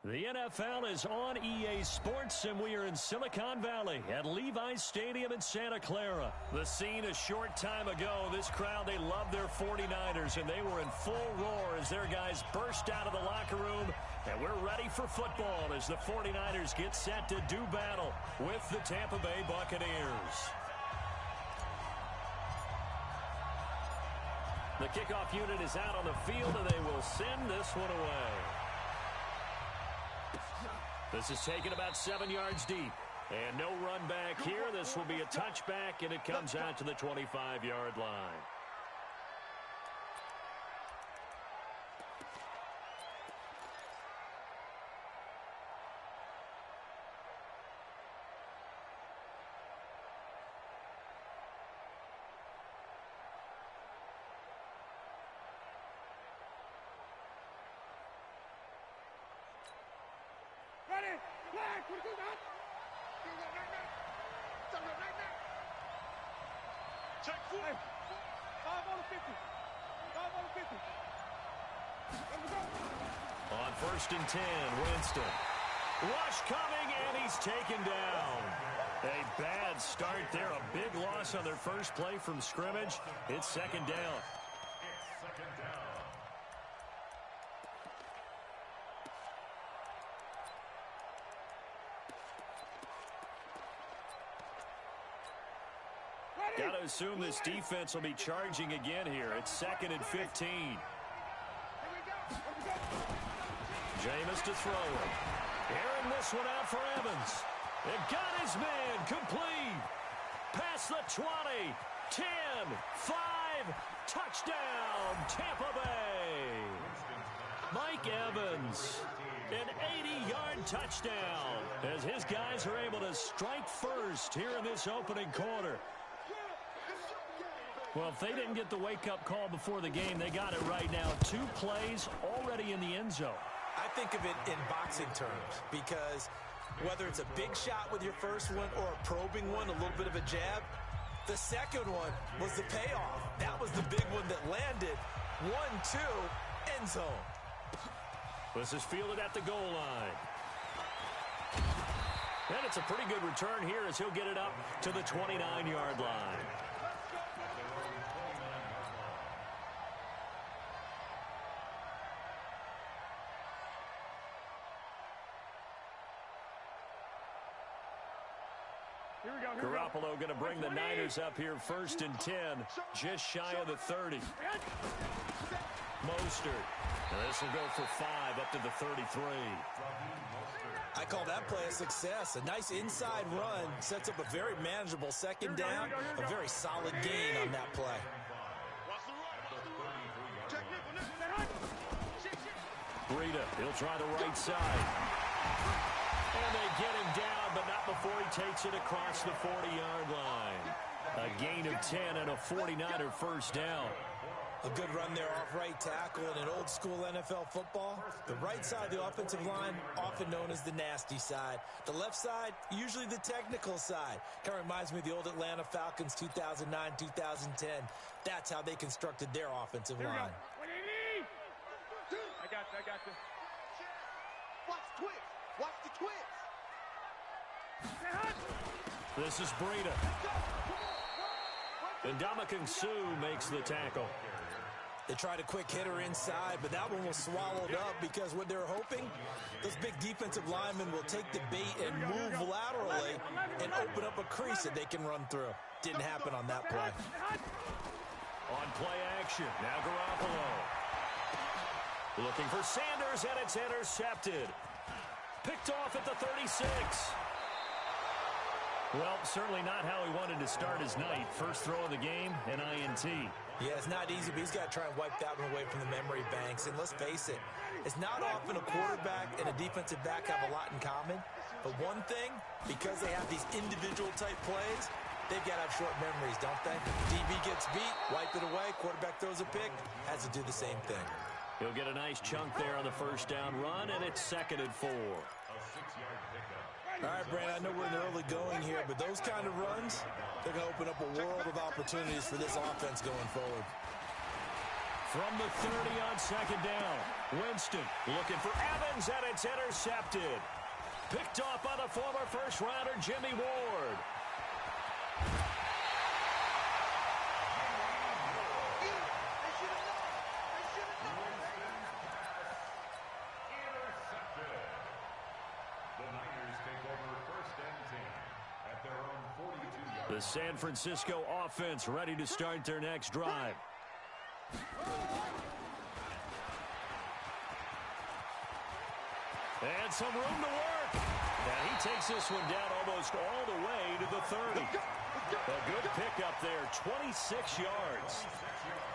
The NFL is on EA Sports, and we are in Silicon Valley at Levi's Stadium in Santa Clara. The scene a short time ago, this crowd, they love their 49ers, and they were in full roar as their guys burst out of the locker room. And we're ready for football as the 49ers get set to do battle with the Tampa Bay Buccaneers. The kickoff unit is out on the field, and they will send this one away. This is taken about 7 yards deep. And no run back here. This will be a touchback, and it comes out to the 25-yard line. On 1st and 10, Winston. Rush coming, and he's taken down. A bad start there. A big loss on their first play from scrimmage. It's 2nd down. Got to assume this defense will be charging again here. It's 2nd and 15. Jameis to throw it. Airing this one out for Evans. They've got his man complete. Past the 20. 10. 5. Touchdown, Tampa Bay. Mike Evans. An 80-yard touchdown as his guys are able to strike first here in this opening quarter. Well, if they didn't get the wake-up call before the game, they got it right now. 2 plays already in the end zone. I think of it in boxing terms because whether it's a big shot with your first one or a probing one, a little bit of a jab, the second one was the payoff. That was the big one that landed. 1-2, end zone. This is fielded at the goal line. And it's a pretty good return here as he'll get it up to the 29-yard line. Garoppolo going to bring the Niners up here 1st and 10, just shy of the 30. Mostert. And this will go for 5 up to the 33. I call that play a success. A nice inside run sets up a very manageable 2nd down, a very solid gain on that play. Breida, he'll try the right side. And they get him down, but not before he takes it across the 40-yard line. A gain of 10 and a 49er first down. A good run there off right tackle in an old-school NFL football. The right side of the offensive line, often known as the nasty side. The left side, usually the technical side. Kind of reminds me of the old Atlanta Falcons 2009, 2010. That's how they constructed their offensive line. I got you. Watch the twist. Watch the twist. This is Breida. And Ndamukong Suh makes the tackle. They tried a quick hitter inside, but that one was swallowed up because what they're hoping, those big defensive linemen will take the bait and move laterally and open up a crease that they can run through. Didn't happen on that play. On play action, now Garoppolo. Looking for Sanders, and it's intercepted. Picked off at the 36. Well, certainly not how he wanted to start his night. First throw of the game, an INT. Yeah, it's not easy, but he's got to try and wipe that one away from the memory banks. And let's face it, it's not often a quarterback and a defensive back have a lot in common. But one thing, because they have these individual type plays, they've got to have short memories, don't they? DB gets beat, wipe it away, quarterback throws a pick, has to do the same thing. He'll get a nice chunk there on the first down run, and it's 2nd and 4. All right, Brandon, I know we're in the early going here, but those kind of runs, they're going to open up a world of opportunities for this offense going forward. from the 30 on second down. Winston looking for Evans, and it's intercepted. Picked off by the former first-rounder Jimmy Ward. The San Francisco offense ready to start their next drive. And some room to work. And he takes this one down almost all the way to the 30. A good pickup there, 26 yards.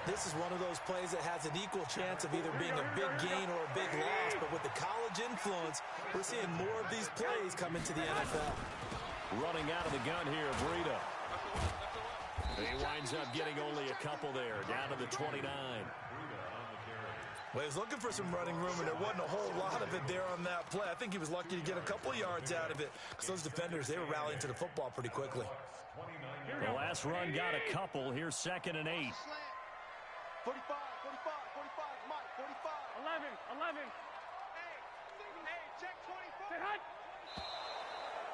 This is one of those plays that has an equal chance of either being a big gain or a big loss. But with the college influence, we're seeing more of these plays come into the NFL. Running out of the gun here, Breida. He winds up getting only a couple there, down to the 29. Well, he was looking for some running room, and there wasn't a whole lot of it there on that play. I think he was lucky to get a couple yards out of it, because those defenders, they were rallying to the football pretty quickly. The last run got a couple. Here's 2nd and 8. 45, 45, 45, Mike, 45. 11. Hey, check 24. Say hi.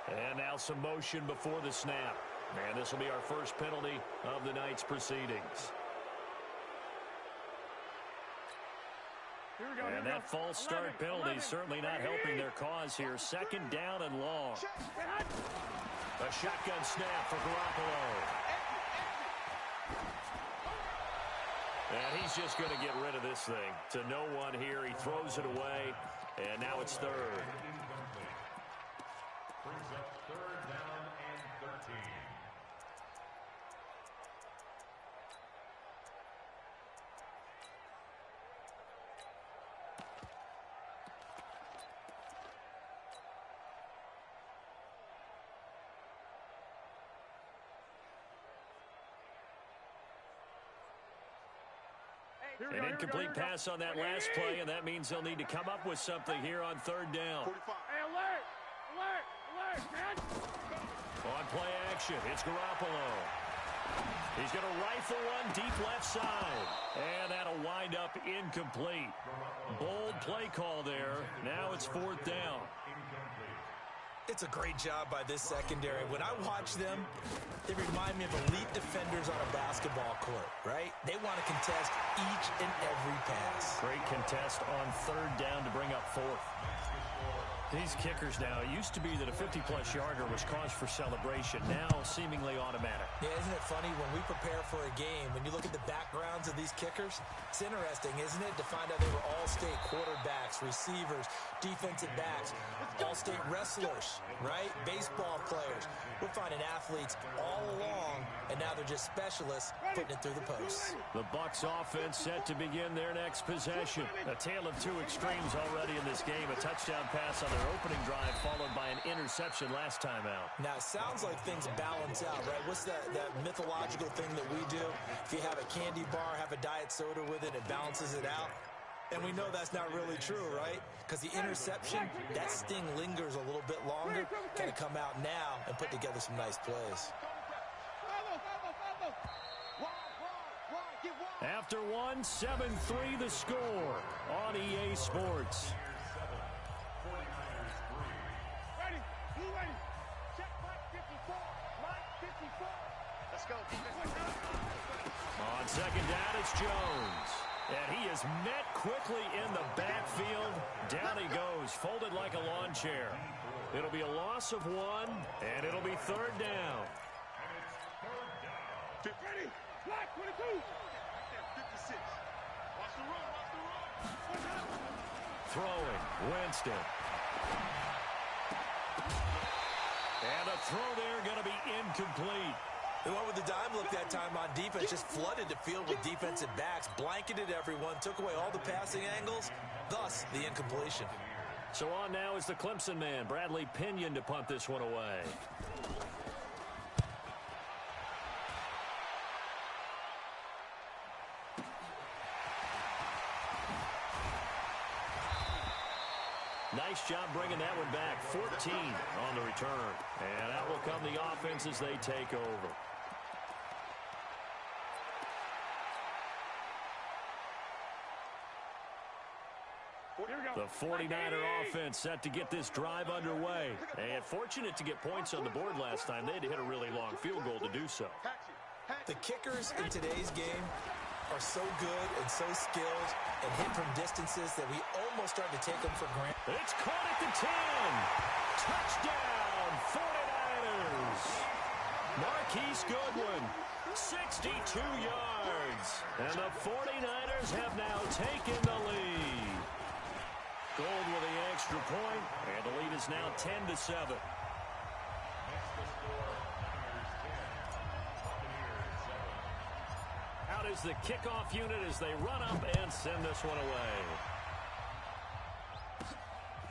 And now some motion before the snap. And this will be our first penalty of the night's proceedings. Here we go. And that false start penalty certainly not helping their cause here. 2nd down and long. A shotgun snap for Garoppolo. And he's just going to get rid of this thing. To no one here. He throws it away. And now it's 3rd. Brings up 3rd down and 13. An incomplete pass on that last play, and that means they'll need to come up with something here on 3rd down. 45. Hey, alert, man. On play action, it's Garoppolo. He's going to rifle one deep left side. And that'll wind up incomplete. Bold play call there. Now it's 4th down. It's a great job by this secondary. When I watch them, they remind me of elite defenders on a basketball court, right? They want to contest each and every pass. Great contest on 3rd down to bring up 4th. These kickers now, it used to be that a 50-plus yarder was cause for celebration. Now seemingly automatic. Yeah, isn't it funny when we prepare for a game, when you look at the backgrounds of these kickers, it's interesting, isn't it, to find out they were all-state quarterbacks, receivers, defensive backs, all-state wrestlers, right? Baseball players. We're finding athletes all along, and now they're just specialists putting it through the posts. The Bucs offense set to begin their next possession. A tale of two extremes already in this game. A touchdown pass on their opening drive followed by an interception last time out. Now, it sounds like things balance out, right? What's that mythological thing that we do? If you have a candy bar, have a diet soda with it, it balances it out. And we know that's not really true, right? Because the interception, that sting lingers a little bit longer. Got to come out now and put together some nice plays. After one, 7-3 the score on EA Sports. Ready. Blue ready. Check Mike 54. Mike 54. Let's go. On 2nd down, it's Jones. And he is met quickly in the backfield. Down he goes, folded like a lawn chair. It'll be a loss of 1, and it'll be 3rd down. Ready. Black 22. 56. Watch the run. Throwing, Winston. And a throw there going to be incomplete. They went with the dime look that time on defense, just flooded the field with defensive backs, blanketed everyone, took away all the passing angles, thus the incompletion. So on now is the Clemson man, Bradley Pinion, to punt this one away. Nice job bringing that one back. 14 on the return. And out will come the offense as they take over. The 49er offense set to get this drive underway. And fortunate to get points on the board last time. They had to hit a really long field goal to do so. The kickers in today's game are so good and so skilled and hit from distances that we almost start to take them for granted. It's caught at the 10. Touchdown, 49ers. Marquise Goodwin, 62 yards. And the 49ers have now taken the lead. Gold with the extra point, and the lead is now 10-7. Out is the kickoff unit as they run up and send this one away.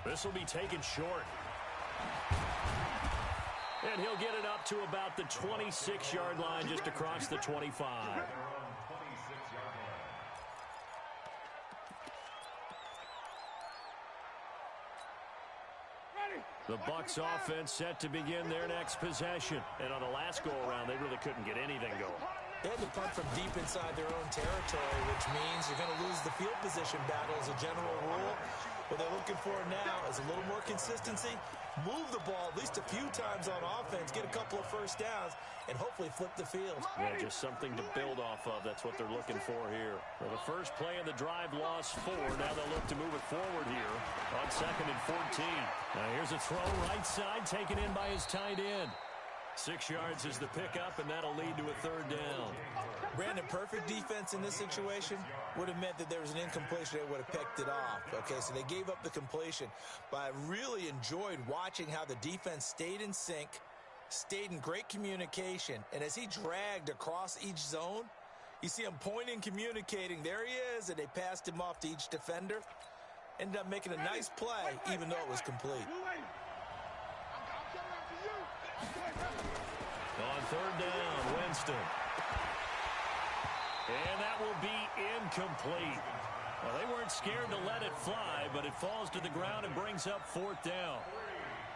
This will be taken short. And he'll get it up to about the 26-yard line, just across the 25. The Bucs offense set to begin their next possession. And on the last go-around, they really couldn't get anything going. They had to punt from deep inside their own territory, which means you're going to lose the field position battle as a general rule. What they're looking for now is a little more consistency, move the ball at least a few times on offense, get a couple of first downs, and hopefully flip the field. Yeah, just something to build off of. That's what they're looking for here. Well, the first play of the drive lost 4. Now they'll look to move it forward here on 2nd and 14. Now here's a throw right side taken in by his tight end. 6 yards is the pickup, and that'll lead to a 3rd down. Brandon, perfect defense in this situation would have meant that there was an incompletion. They would have picked it off. Okay, so they gave up the completion. But I really enjoyed watching how the defense stayed in sync, stayed in great communication, and as he dragged across each zone, you see him pointing, communicating. There he is, and they passed him off to each defender. Ended up making a nice play, even though it was complete. On 3rd down, Winston. And that will be incomplete. Well, they weren't scared to let it fly, but it falls to the ground and brings up 4th down.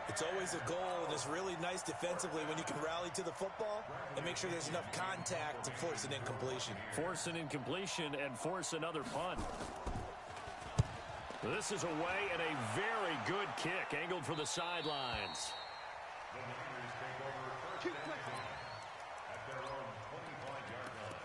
It's always a goal, and it's really nice defensively when you can rally to the football and make sure there's enough contact to force an incompletion. Force an incompletion and force another punt. This is away and a very good kick, angled for the sidelines. At their own 25-yard line.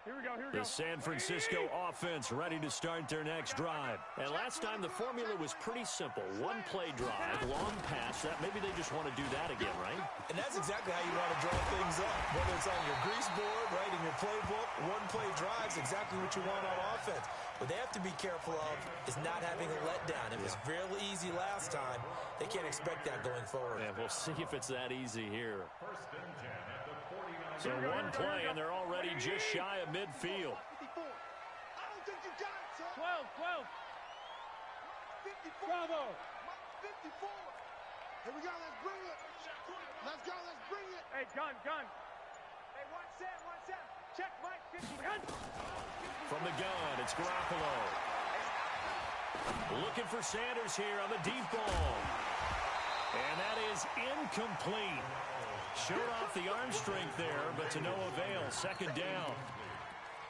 Here we go. The San Francisco offense ready to start their next drive. And last time the formula was pretty simple. One play drive, long pass. That maybe they just want to do that again, right? And that's exactly how you want to draw things up. Whether it's on your grease board, right, in your playbook, one play drives exactly what you want on offense. What they have to be careful of is not having a letdown. It was fairly easy last time. They can't expect that going forward. Yeah, we'll see if it's that easy here. 1st and 10 at the 49. So one play, and they're already just shy of midfield. 54. I don't think you got it, son. 12. 54. Bravo. 54. Here we go. Let's bring it. Let's go. Let's bring it. Hey, gun. Hey, one set. Check, Mike. 50. Gun. From the gun, it's Garoppolo. Looking for Sanders here on the deep ball. And that is incomplete. Showed off the arm strength there, but to no avail. 2nd down.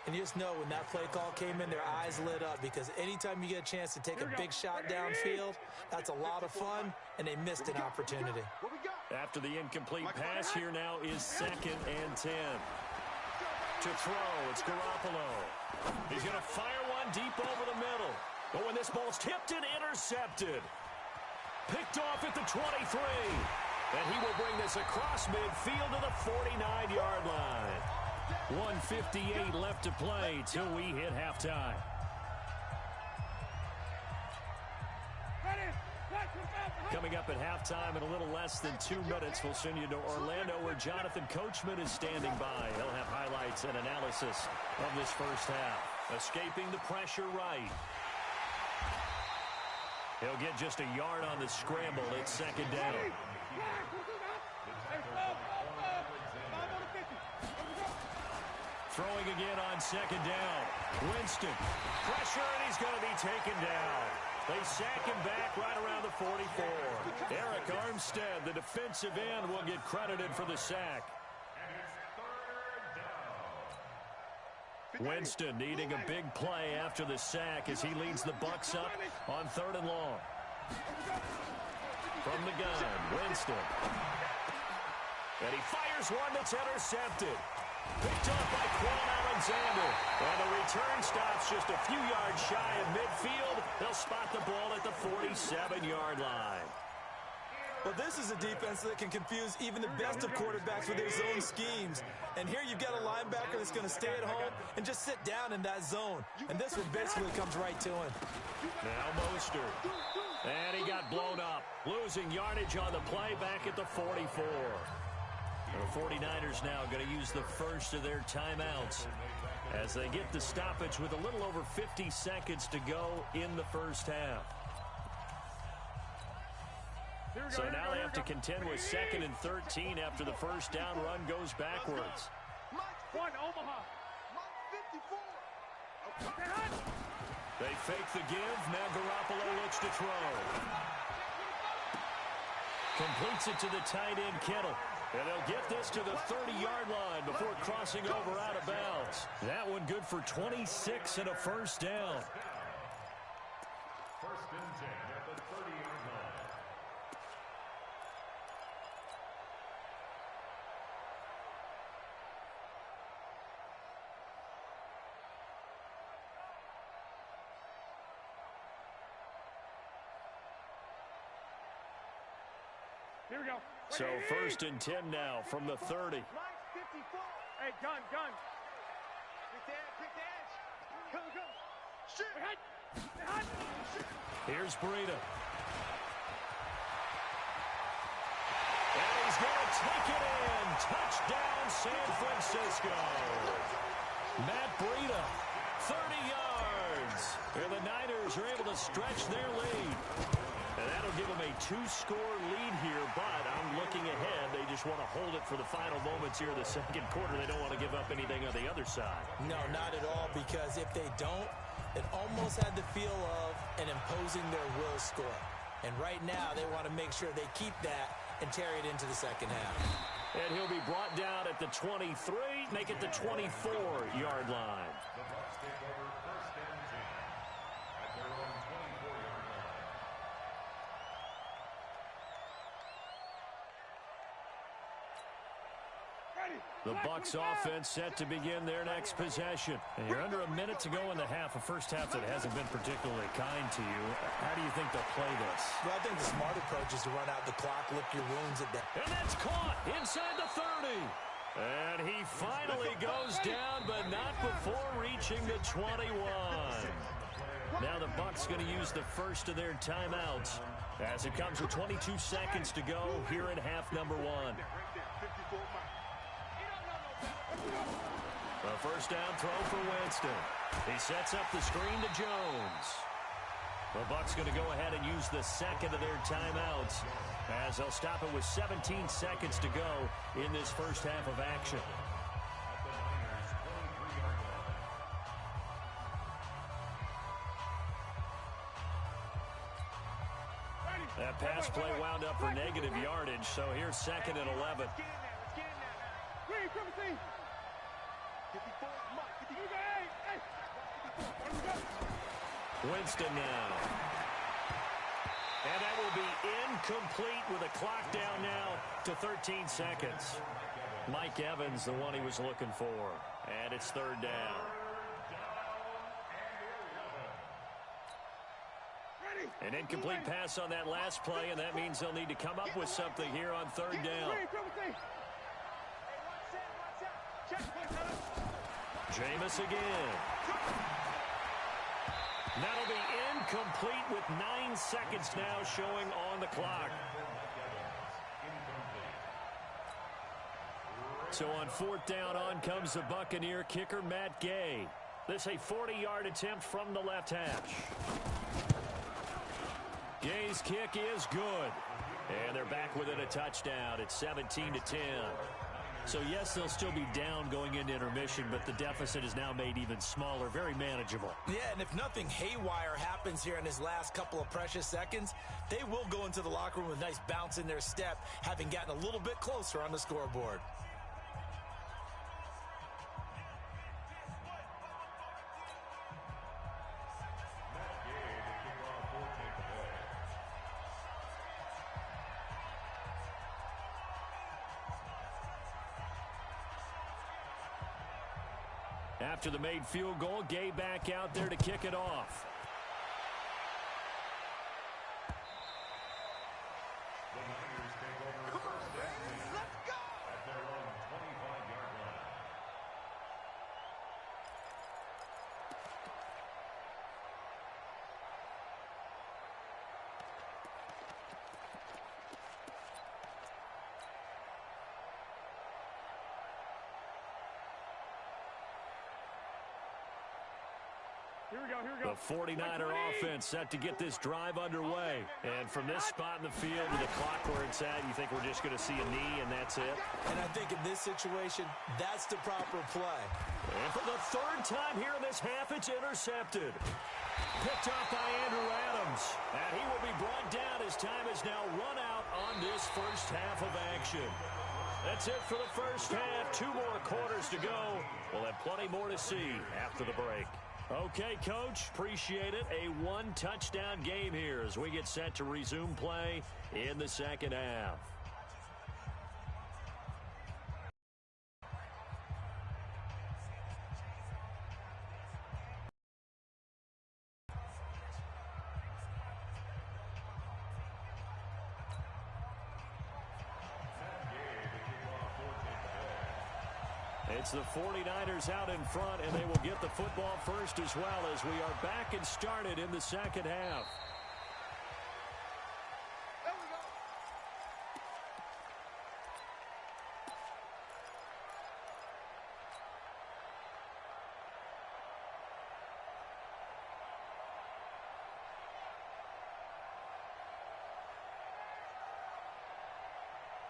And you just know when that play call came in, their eyes lit up, because anytime you get a chance to take a big shot downfield, that's a lot of fun, and they missed an opportunity. What we got? After the incomplete pass, here now is 2nd and 10. To throw, it's Garoppolo. He's going to fire one deep over the middle. But when this ball's tipped and intercepted. Picked off at the 23. And he will bring this across midfield to the 49-yard line. 1:58 left to play till we hit halftime. Coming up at halftime in a little less than 2 minutes, we'll send you to Orlando, where Jonathan Coachman is standing by. He'll have highlights and analysis of this first half. Escaping the pressure right. He'll get just a yard on the scramble. It's 2nd down. Throwing again on 2nd down. Winston. Pressure, and he's going to be taken down. They sack him back right around the 44. Eric Armstead, the defensive end, will get credited for the sack. Winston needing a big play after the sack as he leads the Bucs up on 3rd and long. From the gun, Winston. And he fires one that's intercepted. Picked up by Quan Alexander. And the return stops just a few yards shy of midfield. They'll spot the ball at the 47-yard line. Well, this is a defense that can confuse even the best of quarterbacks with their zone schemes. And here you've got a linebacker that's going to stay at home and just sit down in that zone. And this one basically comes right to him. Now Mostert. And he got blown up. Losing yardage on the play back at the 44. The 49ers now going to use the first of their timeouts as they get the stoppage with a little over 50 seconds to go in the first half. So now they have to contend with 2nd and 13 after the first down run goes backwards. One, Omaha. They fake the give. Now Garoppolo looks to throw. Completes it to the tight end, Kittle. And they'll get this to the 30-yard line before crossing over out of bounds. That one good for 26 and a first down. 1st and 10 at the 30-yard line. Here we go. So 1st and 10 now from the 30. Hey, gun. Quick dash. Come. Shoot. Here's Breida. And he's going to take it in. Touchdown, San Francisco. Matt Breida, 30 yards. And the Niners are able to stretch their lead. And that'll give them a 2-score lead here, but I'm looking ahead. They just want to hold it for the final moments here of the 2nd quarter. They don't want to give up anything on the other side. No, not at all, because if they don't, it almost had the feel of an imposing their will score. And right now, they want to make sure they keep that and carry it into the 2nd half. And he'll be brought down at the 23, make it the 24-yard line. The Bucs take over 1st and 10 at their own 24-yard line. The Bucs offense set to begin their next possession. And you're under a minute to go in the half, a first half that hasn't been particularly kind to you. How do you think they'll play this? Well, I think the smart approach is to run out the clock, lick your wounds at that. And that's caught inside the 30. And he finally goes down, but not before reaching the 21. Now the Bucs going to use the first of their timeouts as it comes with 22 seconds to go here in half number 1. A first down throw for Winston. He sets up the screen to Jones. The Bucs going to go ahead and use the second of their timeouts as they'll stop it with 17 seconds to go in this first half of action. That pass play wound up for negative yardage, so here's 2nd and 11. Winston now. And that will be incomplete with a clock down now to 13 seconds. Mike Evans, the one he was looking for. And it's 3rd down. An incomplete pass on that last play, and that means they'll need to come up with something here on 3rd down. Jameis again. That'll be incomplete with 9 seconds now showing on the clock. So on 4th down, on comes the Buccaneer kicker, Matt Gay. This a 40-yard attempt from the left hash. Gay's kick is good. And they're back within a touchdown. It's 17-10. So, yes, they'll still be down going into intermission, but the deficit is now made even smaller, very manageable. Yeah, and if nothing haywire happens here in his last couple of precious seconds, they will go into the locker room with a nice bounce in their step, having gotten a little bit closer on the scoreboard. After the made field goal, Gay back out there to kick it off. The Niners take over first down at their own 25-yard line. Here we go, here we go. The 49er offense set to get this drive underway. And from this spot in the field with the clock where it's at, you think we're just going to see a knee and that's it? And I think in this situation, that's the proper play. And for the third time here in this half, it's intercepted. Picked off by Andrew Adams. And he will be brought down as time has now run out on this first half of action. That's it for the first half. 2 more quarters to go. We'll have plenty more to see after the break. Okay, Coach, appreciate it. A 1-touchdown game here as we get set to resume play in the second half. It's the 49ers out in front, and they will get the football first as well as we are back and started in the second half. There we go.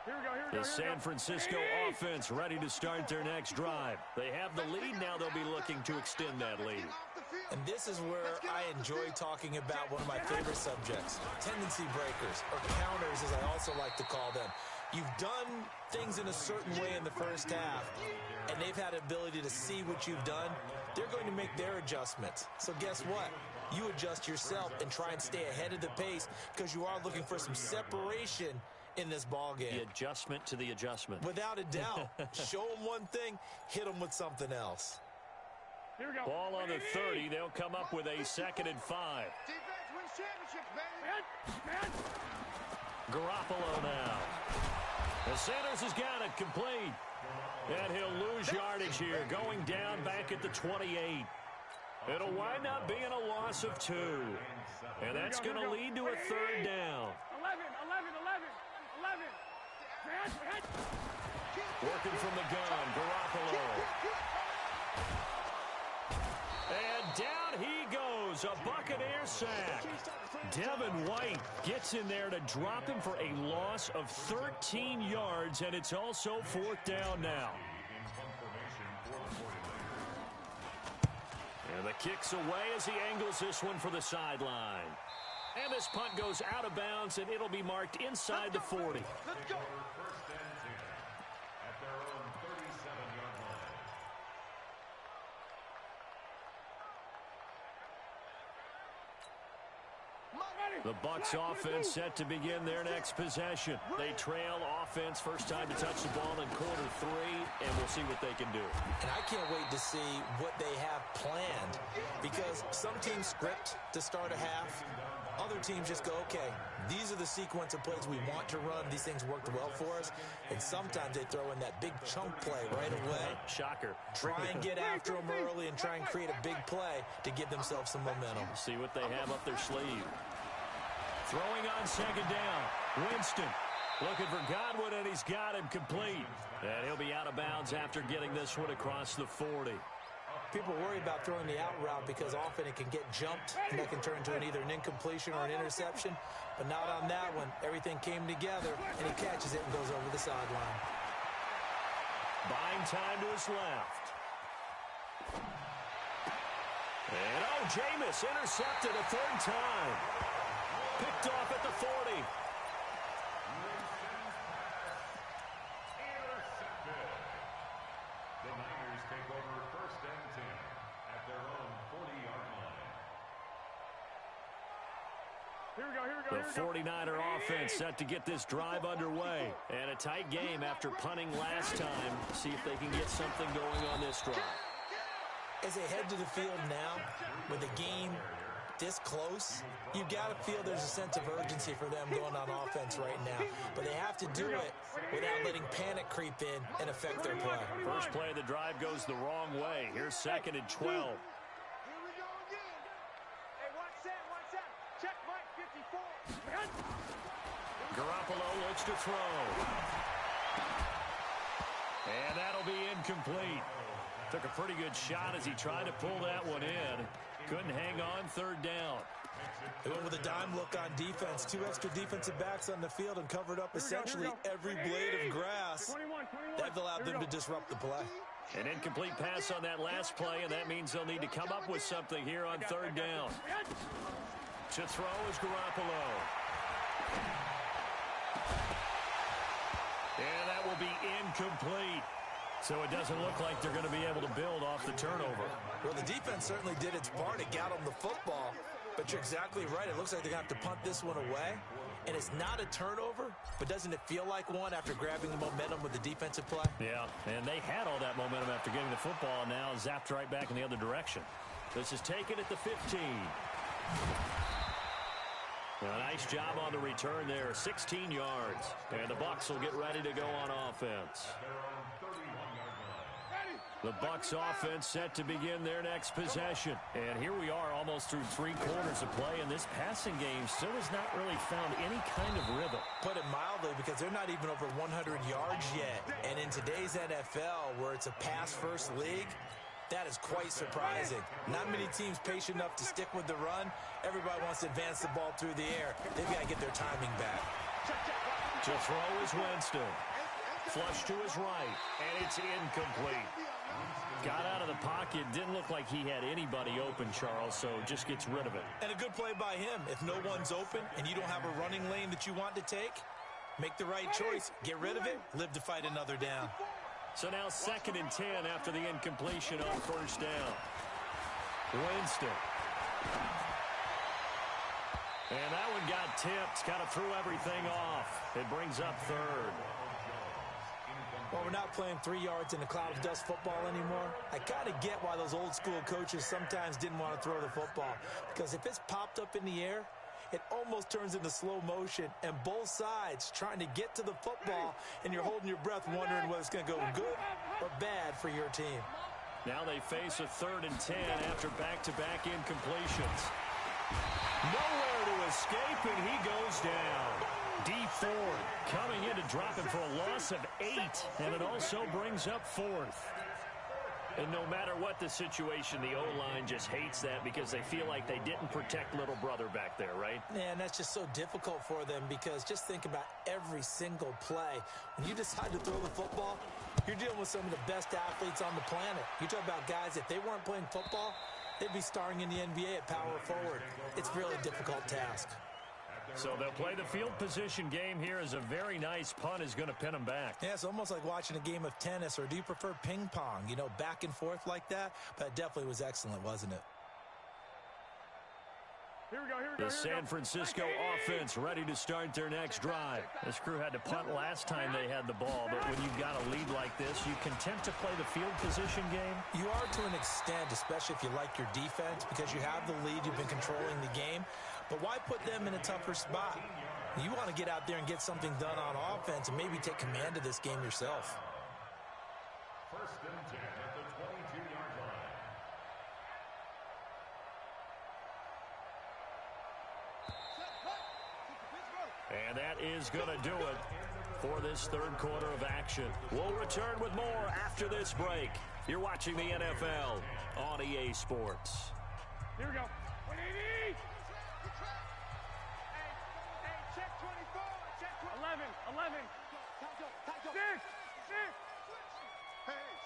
Here we go, here we go. The San Francisco offense ready to start their next drive. They have the lead. Now they'll be looking to extend that lead. And this is where I enjoy talking about one of my favorite subjects, tendency breakers, or counters as I also like to call them. You've done things in a certain way in the first half, and they've had the ability to see what you've done. They're going to make their adjustments. So guess what? You adjust yourself and try and stay ahead of the pace because you are looking for some separation in this ball game. The adjustment to the adjustment. Without a doubt. Show them one thing, hit them with something else. Here we go. Ball on the 30. They'll come up with a 2nd and 5. Defense wins championships, baby. Garoppolo now. The Sanders has got it complete. And he'll lose yardage here, going down back at the 28. It'll wind up being a loss of 2. And that's going to lead to a 3rd down. 11. Working from the gun, Garoppolo. And down he goes, a Buccaneer sack. Devin White gets in there to drop him for a loss of 13 yards, and it's also 4th down now. And the kick's away as he angles this one for the sideline. And this punt goes out of bounds, and it'll be marked inside the 40. Let's go. First and 10 at their own 37-yard line. The Bucs offense set to begin their next possession. They trail offense, first time to touch the ball in quarter 3, and we'll see what they can do. And I can't wait to see what they have planned because some teams script to start a half. Other teams just go, okay, these are the sequence of plays we want to run. These things worked well for us. And sometimes they throw in that big chunk play right away. Shocker. Try and get after them early and try and create a big play to give themselves some momentum. See what they have up their sleeve. Throwing on 2nd down. Winston looking for Godwin, and he's got him complete. And he'll be out of bounds after getting this one across the 40. People worry about throwing the out route because often it can get jumped and that can turn into either an incompletion or an interception. But not on that one. Everything came together, and he catches it and goes over the sideline. Buying time to his left. And, oh, Jameis intercepted a third time. Picked off at the 40. Intercepted. The Niners take over 1st and 10 at their own 40-yard line. Here we go, here we go, The 49er offense set to get this drive underway. And a tight game after punting last time. See if they can get something going on this drive. As they head to the field now, with the game this close, you got to feel there's a sense of urgency for them going on offense right now. But they have to do it without letting panic creep in and affect their play. First play of the drive goes the wrong way. Here's 2nd and 12. Here we go again. Hey, watch that. Check Mike 54. Garoppolo looks to throw. And that'll be incomplete. Took a pretty good shot as he tried to pull that one in. Couldn't hang on 3rd down. They went with a dime look on defense. 2 extra defensive backs on the field and covered up essentially every blade of grass. 21. That allowed them to disrupt the play. An incomplete pass on that last play, and that means they'll need to come up with something here on 3rd down. To throw is Garoppolo. And that will be incomplete. So it doesn't look like they're going to be able to build off the turnover. Well, the defense certainly did its part. It got them the football. But you're exactly right. It looks like they're going to have to punt this one away. And it's not a turnover, but doesn't it feel like one after grabbing the momentum with the defensive play? Yeah, and they had all that momentum after getting the football, and now zapped right back in the other direction. This is taken at the 15. A nice job on the return there, 16 yards. And the Bucs will get ready to go on offense. The Bucs offense set to begin their next possession. And here we are almost through 3 quarters of play, and this passing game still has not really found any kind of rhythm. Put it mildly, because they're not even over 100 yards yet. And in today's NFL, where it's a pass-first league, that is quite surprising. Not many teams patient enough to stick with the run. Everybody wants to advance the ball through the air. They've got to get their timing back. To throw is Winston. Flush to his right, and it's incomplete. Got out of the pocket. Didn't look like he had anybody open, Charles, so just gets rid of it. And a good play by him. If no one's open and you don't have a running lane that you want to take, make the right choice. Get rid of it. Live to fight another down. So now 2nd and 10 after the incompletion on 1st down. Winston. And that one got tipped. Kind of threw everything off. It brings up 3rd. Well, we're not playing 3 yards in a cloud of dust football anymore. I kind of get why those old school coaches sometimes didn't want to throw the football. Because if it's popped up in the air, it almost turns into slow motion, and both sides trying to get to the football, and you're holding your breath wondering whether it's going to go good or bad for your team. Now they face a 3rd and 10 after back-to-back incompletions. Nowhere to escape, and he goes down. D Ford coming in to drop him for a loss of 8, and it also brings up 4th. And no matter what the situation, the O-line just hates that because they feel like they didn't protect little brother back there, right? Yeah, and that's just so difficult for them because just think about every single play. When you decide to throw the football, you're dealing with some of the best athletes on the planet. You talk about guys, if they weren't playing football, they'd be starring in the NBA at power forward. It's a really difficult task. So they'll play the field position game here as a very nice punt is going to pin them back. Yeah, it's almost like watching a game of tennis, or do you prefer ping pong? You know, back and forth like that? But it definitely was excellent, wasn't it? Here we go. The San Francisco offense ready to start their next drive. This crew had to punt last time they had the ball, but when you've got a lead like this, you content to play the field position game? You are to an extent, especially if you like your defense, because you have the lead, you've been controlling the game. But why put them in a tougher spot? You want to get out there and get something done on offense and maybe take command of this game yourself. 1st and 10 at the 22-yard line. And that is going to do it for this 3rd quarter of action. We'll return with more after this break. You're watching the NFL on EA Sports. Here we go. 180. Hey, check 24. Check 11. 11. 6.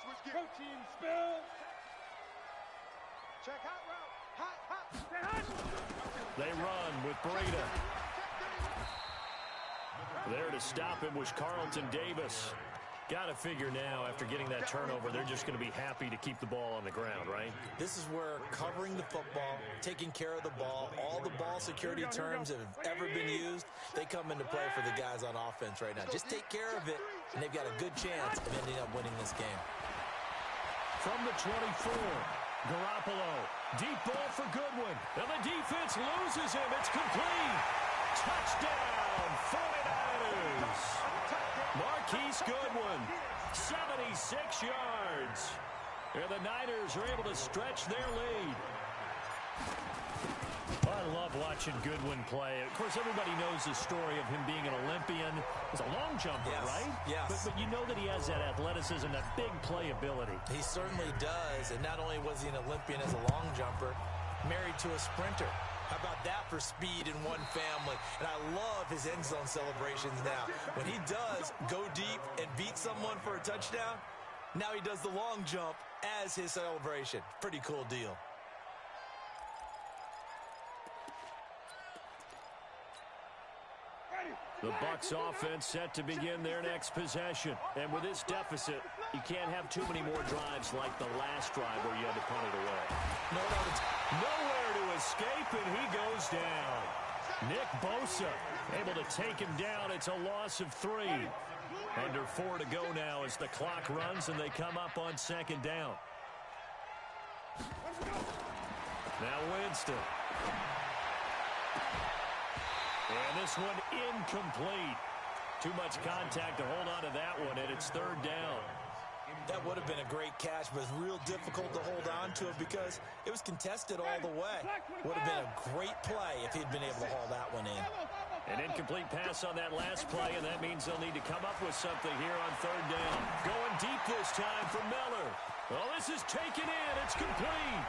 Protein spill. Check hot route. Hot, hot. Stay hot. They run with Breida. There to stop him was Carlton Davis. Got to figure now, after getting that turnover, they're just going to be happy to keep the ball on the ground, right? This is where covering the football, taking care of the ball, all the ball security terms that have ever been used, they come into play for the guys on offense right now. Just take care of it, and they've got a good chance of ending up winning this game. From the 24, Garoppolo. Deep ball for Goodwin. And the defense loses him. It's complete. Touchdown, 49ers. Marquise Goodwin, 76 yards. And the Niners are able to stretch their lead. I love watching Goodwin play. Of course, everybody knows the story of him being an Olympian. He's a long jumper, Yes, right? yes. But you know that he has that athleticism, that big playability. He certainly does, and not only was he an Olympian as a long jumper, married to a sprinter. How about that for speed in one family? And I love his end zone celebrations now. When he does go deep and beat someone for a touchdown, now he does the long jump as his celebration. Pretty cool deal. The Bucs offense set to begin their next possession. And with this deficit, you can't have too many more drives like the last drive where you had to punt it away. Nowhere to escape, and he goes down. Nick Bosa able to take him down. It's a loss of 3. Under 4 to go now as the clock runs and they come up on second down. Now Winston. And this one incomplete. Too much contact to hold on to that one, and it's third down. That would have been a great catch, but it's real difficult to hold on to it because it was contested all the way. Would have been a great play if he'd been able to haul that one in. An incomplete pass on that last play, and that means they'll need to come up with something here on third down. Going deep this time for Miller. Well, this is taken in. It's complete.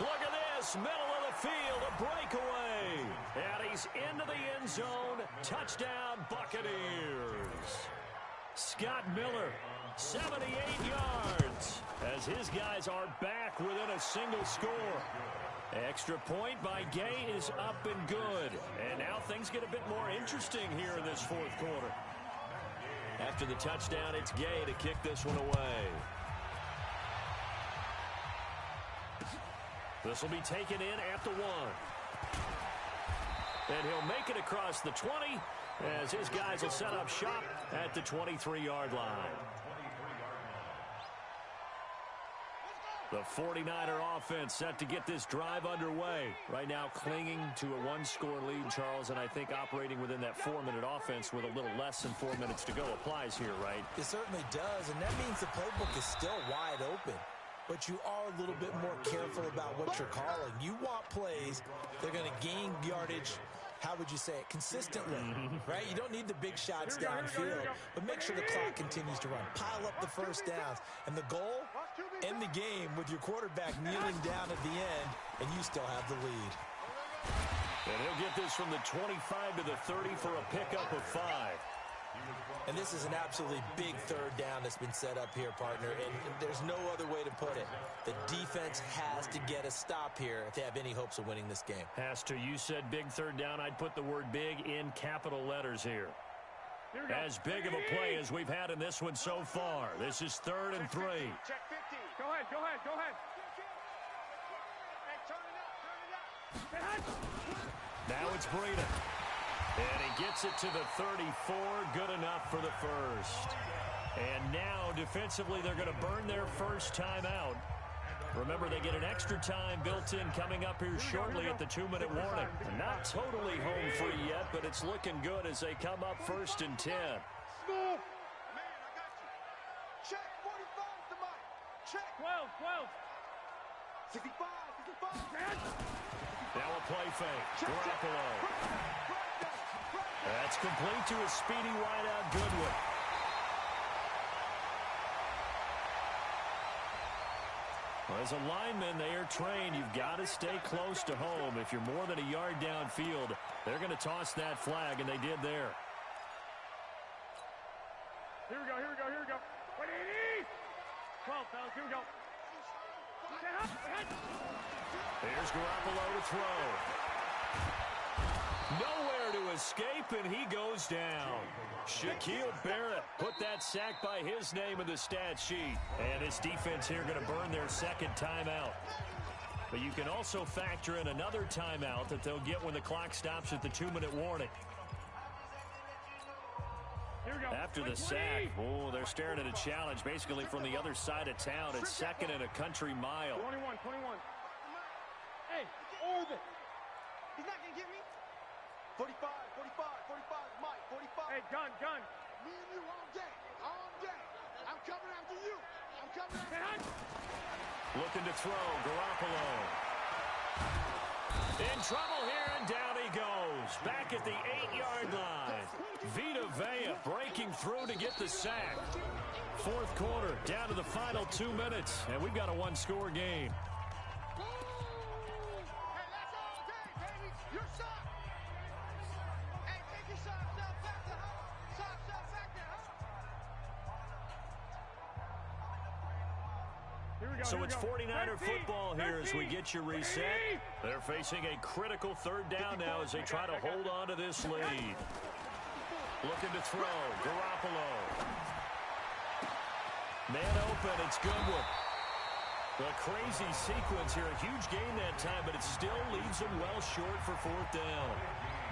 Look at this. Middle of the field, a breakaway. And he's into the end zone. Touchdown, Buccaneers. Scott Miller, 78 yards, as his guys are back within a single score. Extra point by Gay is up and good. And now things get a bit more interesting here in this fourth quarter. After the touchdown, it's Gay to kick this one away. This will be taken in at the 1. And he'll make it across the 20 as his guys will set up shop at the 23-yard line. The 49er offense set to get this drive underway. Right now clinging to a 1-score lead, Charles, and I think operating within that 4-minute offense with a little less than 4 minutes to go applies here, right? It certainly does, and that means the playbook is still wide open. But you are a little bit more careful about what you're calling. You want plays that are going to gain yardage, how would you say it, consistently, right? You don't need the big shots downfield, but make sure the clock continues to run. Pile up the first downs. And the goal, end the game with your quarterback kneeling down at the end, and you still have the lead. And he'll get this from the 25 to the 30 for a pickup of 5. And this is an absolutely big third down that's been set up here, partner, and there's no other way to put it. The defense has to get a stop here if they have any hopes of winning this game. Has to. You said big third down. I'd put the word big in capital letters here. As big of a play as we've had in this one so far. This is 3rd and 3. Check 50. Go ahead, go ahead, go ahead. Hey, turn it up, turn it up. Now it's Breida. And he gets it to the 34. Good enough for the first. And now, defensively, they're going to burn their first timeout. Remember, they get an extra time built in coming up here shortly at the 2-minute warning. Not totally home free yet, but it's looking good as they come up 1st and 10. Man, I got you. Check 45 to Mike. Check. 12. 65. 65. Now a play fake. Garoppolo. That's complete to a speedy wideout Goodwin. Well, as a lineman, they are trained. You've got to stay close to home. If you're more than a yard downfield, they're going to toss that flag, and they did there. Here we go. 180. Here's Garoppolo to throw. Nowhere to escape, and he goes down. Shaquille Barrett put that sack by his name in the stat sheet. And his defense here going to burn their second timeout. But you can also factor in another timeout that they'll get when the clock stops at the 2-minute warning. After the sack, they're staring at a challenge basically from the other side of town. It's second and a country mile. 21. Hey, Orbit. He's not going to get me. 45, Mike, 45. Hey, gun. Me and you all day. I'm coming after you. Looking to throw, Garoppolo. In trouble here, and down he goes. Back at the 8-yard line. Vita Vea breaking through to get the sack. Fourth quarter, down to the final 2 minutes, and we've got a one-score game. Hey, that's all day, baby. Your sock. Hey, take your socks out back to home. Socks out back to home. So it's 49er football here as we get you reset. They're facing a critical third down now as they try to hold on to this lead. Looking to throw, Garoppolo. Man open, it's Goodwin. A crazy sequence here, a huge game that time, but it still leaves them well short for fourth down.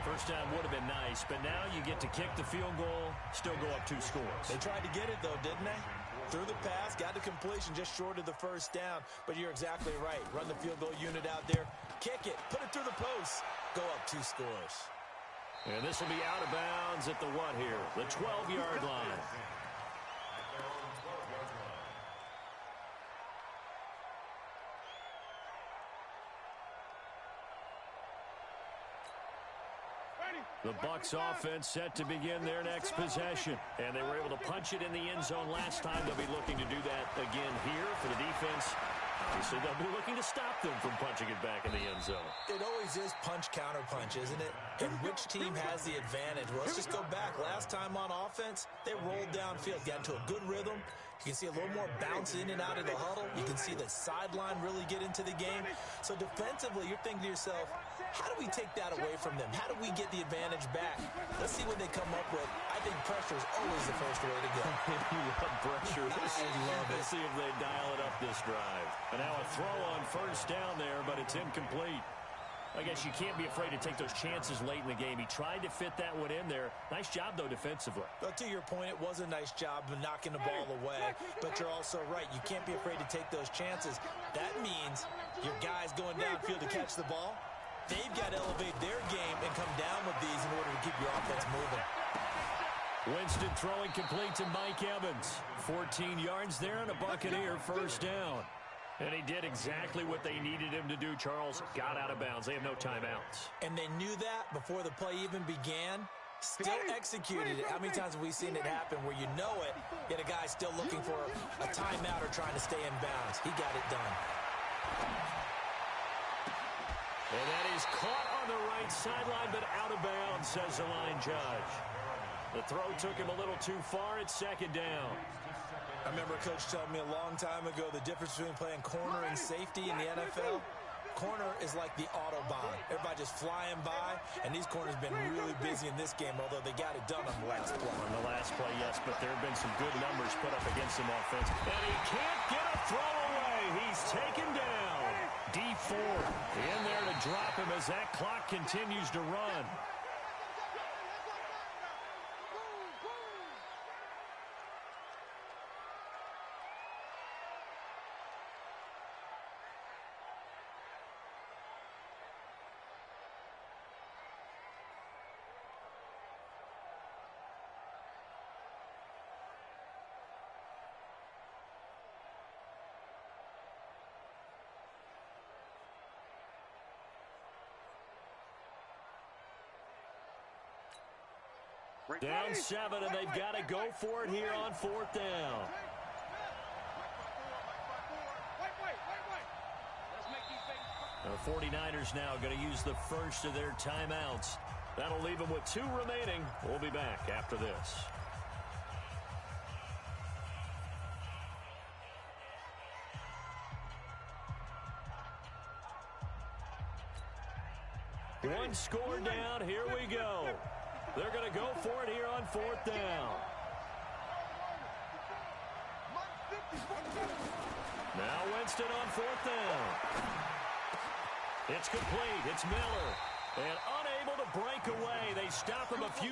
First down would have been nice, but now you get to kick the field goal, still go up 2 scores. They tried to get it, though, didn't they? Threw the pass, got the completion just short of the first down. But you're exactly right. Run the field goal unit out there. Kick it. Put it through the post. Go up 2 scores. And this will be out of bounds at the what here? The 12-yard line. The Bucs offense set to begin their next possession. And they were able to punch it in the end zone last time. They'll be looking to do that again here for the defense. Obviously, they'll be looking to stop them from punching it back in the end zone. It always is punch-counter-punch, isn't it? And which team has the advantage? Well, let's just go back. Last time on offense, they rolled downfield, got into a good rhythm. You can see a little more bounce in and out of the huddle. You can see the sideline really get into the game. So defensively, you're thinking to yourself, how do we take that away from them? How do we get the advantage back? Let's see what they come up with. I think pressure is always the first way to go. You love pressure. I love it. Let's see if they dial it up this drive. And now a throw on first down there, but it's incomplete. I guess you can't be afraid to take those chances late in the game. He tried to fit that one in there. Nice job, though, defensively. Well, to your point, it was a nice job of knocking the ball away. But you're also right. You can't be afraid to take those chances. That means your guys going downfield to catch the ball, they've got to elevate their game and come down with these in order to keep your offense moving. Winston throwing complete to Mike Evans. 14 yards there and a Buccaneer first down. And he did exactly what they needed him to do, Charles. Got out of bounds. They have no timeouts. And they knew that before the play even began. Still executed it. How many times have we seen it happen where you know it, yet a guy's still looking for a timeout or trying to stay in bounds? He got it done. And that is caught on the right sideline, but out of bounds, says the line judge. The throw took him a little too far. It's second down. I remember a coach telling me a long time ago the difference between playing corner and safety in the NFL. Corner is like the Autobahn. Everybody just flying by, and these corners have been really busy in this game, although they got it done on the last play. On the last play, yes, but there have been some good numbers put up against him offense. And he can't get a throw away. He's taken down. D4 in there to drop him as that clock continues to run. Down 7, and they've got to go for it here on fourth down. The 49ers now going to use the first of their timeouts. That'll leave them with 2 remaining. We'll be back after this. One score down. Here we go. They're going to go for it here on 4th down. Now Winston on 4th down. It's complete. It's Miller. And unable to break away. They stop him a few.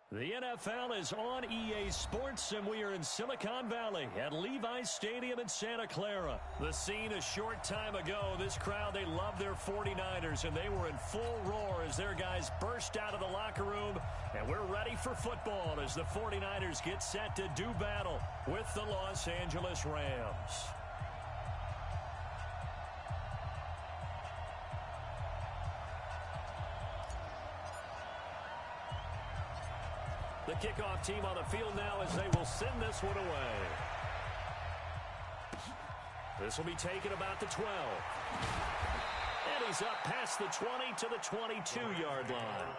The NFL is on EA Sports, and we are in Silicon Valley at Levi's Stadium in Santa Clara. The scene a short time ago. This crowd, they love their 49ers, and they were in full roar as their guys burst out of the locker room. And we're ready for football as the 49ers get set to do battle with the Los Angeles Rams. The kickoff team on the field now as they will send this one away. This will be taken about the 12. And he's up past the 20 to the 22-yard line.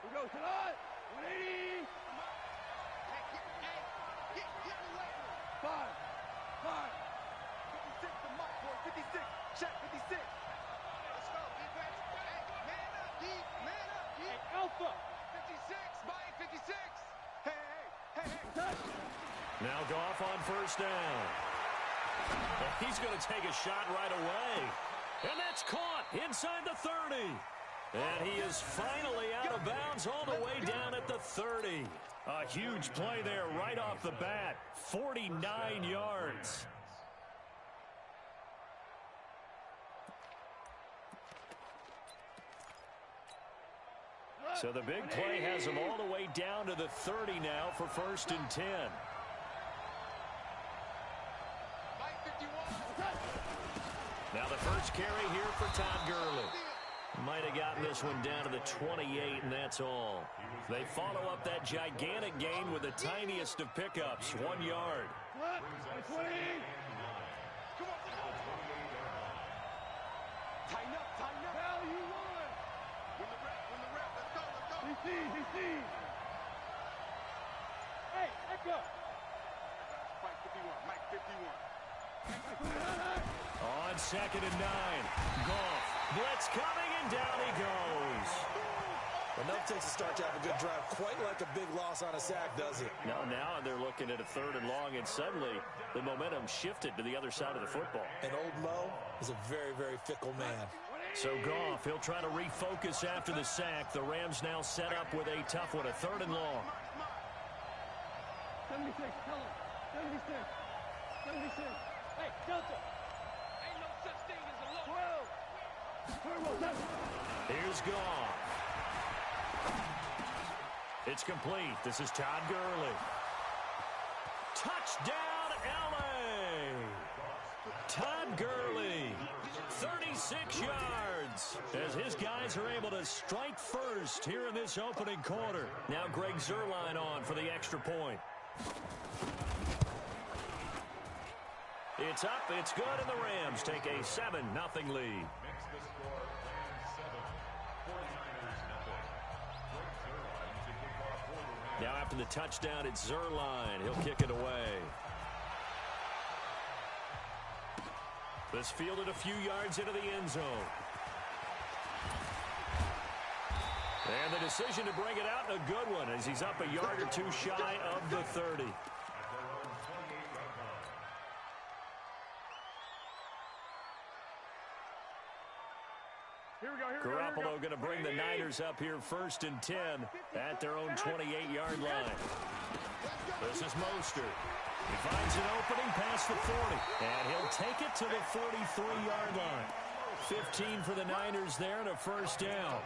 We go tonight. 180. 5. 56, the mark, boy. 56. Check, 56. Let's go, defense. Hey, man up, D. Man up, D. Hey, Alpha. 56, buying 56. Hey. Now Goff on 1st down. And he's going to take a shot right away. And that's caught inside the 30. And he is finally out of bounds all the way down at the 30. A huge play there right off the bat. 49 yards. So the big play has him all the way down to the 30 now for 1st and 10. Now the first carry here for Todd Gurley. Might have gotten this one down to the 28, and that's all. They follow up that gigantic gain with the tiniest of pickups, 1 yard. Tighten up. Value one. Win the rep, let's go. He sees. Go. Mike 51. Mike 51. On 2nd and 9. Goff. Blitz coming, and down he goes. Enough takes a start to have a good drive. Quite like a big loss on a sack, does it? Now they're looking at a 3rd and long, and suddenly the momentum shifted to the other side of the football. And old Mo is a very, very fickle man. So Goff, he'll try to refocus after the sack. The Rams now set up with a tough one, a 3rd and long. 76, tell him. 76. 76. Hey, Delta. Ain't no such thing as a low. 12. Here's Goff. It's complete. This is Todd Gurley. Touchdown, L.A. Todd Gurley, 36 yards, as his guys are able to strike first here in this opening quarter. Now Greg Zuerlein on for the extra point. It's up, it's good, and the Rams take a 7-0 lead. Makes the score Rams 7, 49ers 0. Greg Zuerlein to kick off for the Rams. Now after the touchdown, it's Zuerlein. He'll kick it away. This fielded a few yards into the end zone. And the decision to bring it out, a good one, as he's up a yard or two shy of the 30. Garoppolo going to bring the Niners up here 1st and 10 at their own 28-yard line. This is Mostert. He finds an opening past the 40, and he'll take it to the 43-yard line. 15 for the Niners there and a 1st down.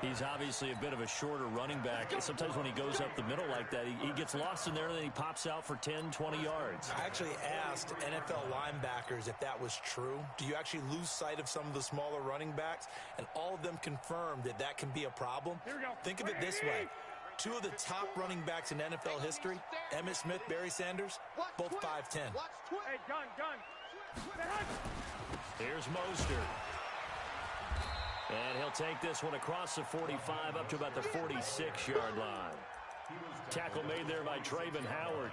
He's obviously a bit of a shorter running back. Sometimes when he goes up the middle like that, he gets lost in there, and then he pops out for 10, 20 yards. I actually asked NFL linebackers if that was true. Do you actually lose sight of some of the smaller running backs? And all of them confirmed that that can be a problem. Think of it this way. 2 of the top running backs in NFL history, Emmitt Smith, Barry Sanders, both 5'10". Hey, gun. Here's Mostert. And he'll take this one across the 45 up to about the 46-yard line. Tackle made there by Travon Howard.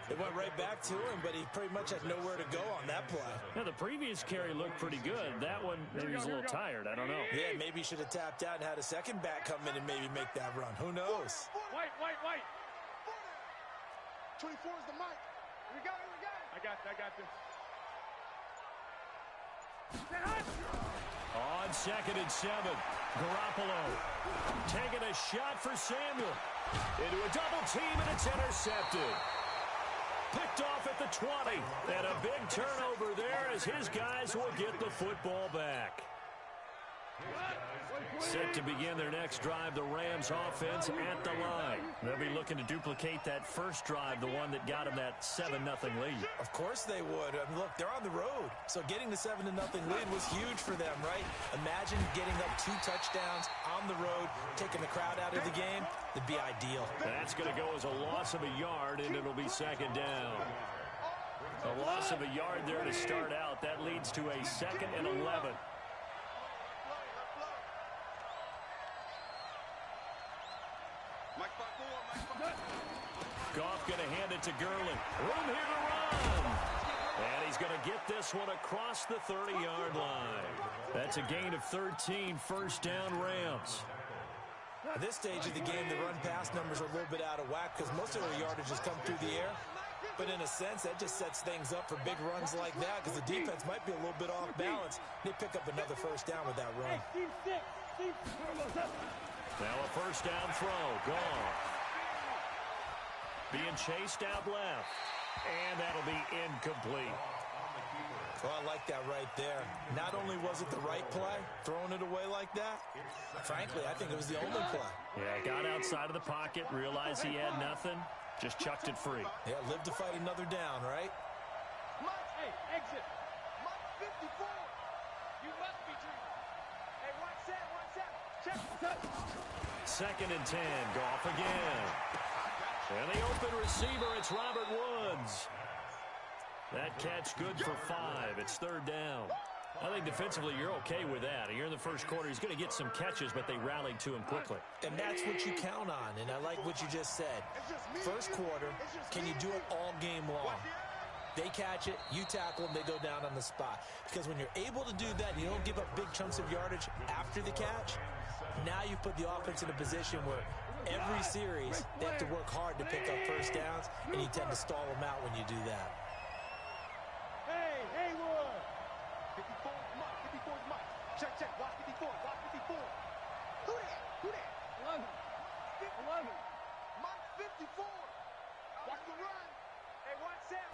It went right back to him, but he pretty much had nowhere to go on that play. Now, the previous carry looked pretty good. That one, maybe he's a little tired. I don't know. Yeah, maybe he should have tapped out and had a second back come in and maybe make that run. Who knows? White. 24 is the mic. We got it. I got this. On 2nd and 7, Garoppolo taking a shot for Samuel. Into a double team, and it's intercepted. Picked off at the 20, and a big turnover there as his guys will get the football back. Set to begin their next drive, the Rams offense at the line. They'll be looking to duplicate that first drive, the one that got them that 7-0 lead. Of course they would. I mean, look, they're on the road. So getting the 7-0 lead was huge for them, right? Imagine getting up 2 touchdowns on the road, taking the crowd out of the game. It'd be ideal. That's going to go as a loss of a yard, and it'll be 2nd down. A loss of a yard there to start out. That leads to a 2nd and 11. Goff going to hand it to Gurley. Room here to run. And he's going to get this one across the 30-yard line. That's a gain of 13, 1st down Rams. At this stage of the game, the run-pass numbers are a little bit out of whack because most of their yardage has come through the air. But in a sense, that just sets things up for big runs like that because the defense might be a little bit off balance. They pick up another 1st down with that run. Now a 1st down throw. Gone. Being chased out left. And that'll be incomplete. Well, I like that right there. Not only was it the right play, throwing it away like that, frankly, I think it was the only play. Yeah, got outside of the pocket, realized he had nothing, just chucked it free. Yeah, live to fight another down, right? Hey, exit. Mike 54. You must be dreaming. Hey, watch that. Check. 2nd and 10. Goff again. And the open receiver, it's Robert Woods. That catch good for 5. It's 3rd down. I think defensively you're okay with that. You're in the first quarter. He's going to get some catches, but they rallied to him quickly. And that's what you count on, and I like what you just said. First quarter, can you do it all game long? They catch it, you tackle them, they go down on the spot. Because when you're able to do that, and you don't give up big chunks of yardage after the catch, now you put the offense in a position where every series they have to work hard to pick up first downs, and you tend to stall them out when you do that. Hey, Haywood! 54 is Mike. 54 is Mike. Check, check. Watch 54. Watch 54. Who that? Who that? 11. 11. Mike 54. Watch the run. Hey, watch that.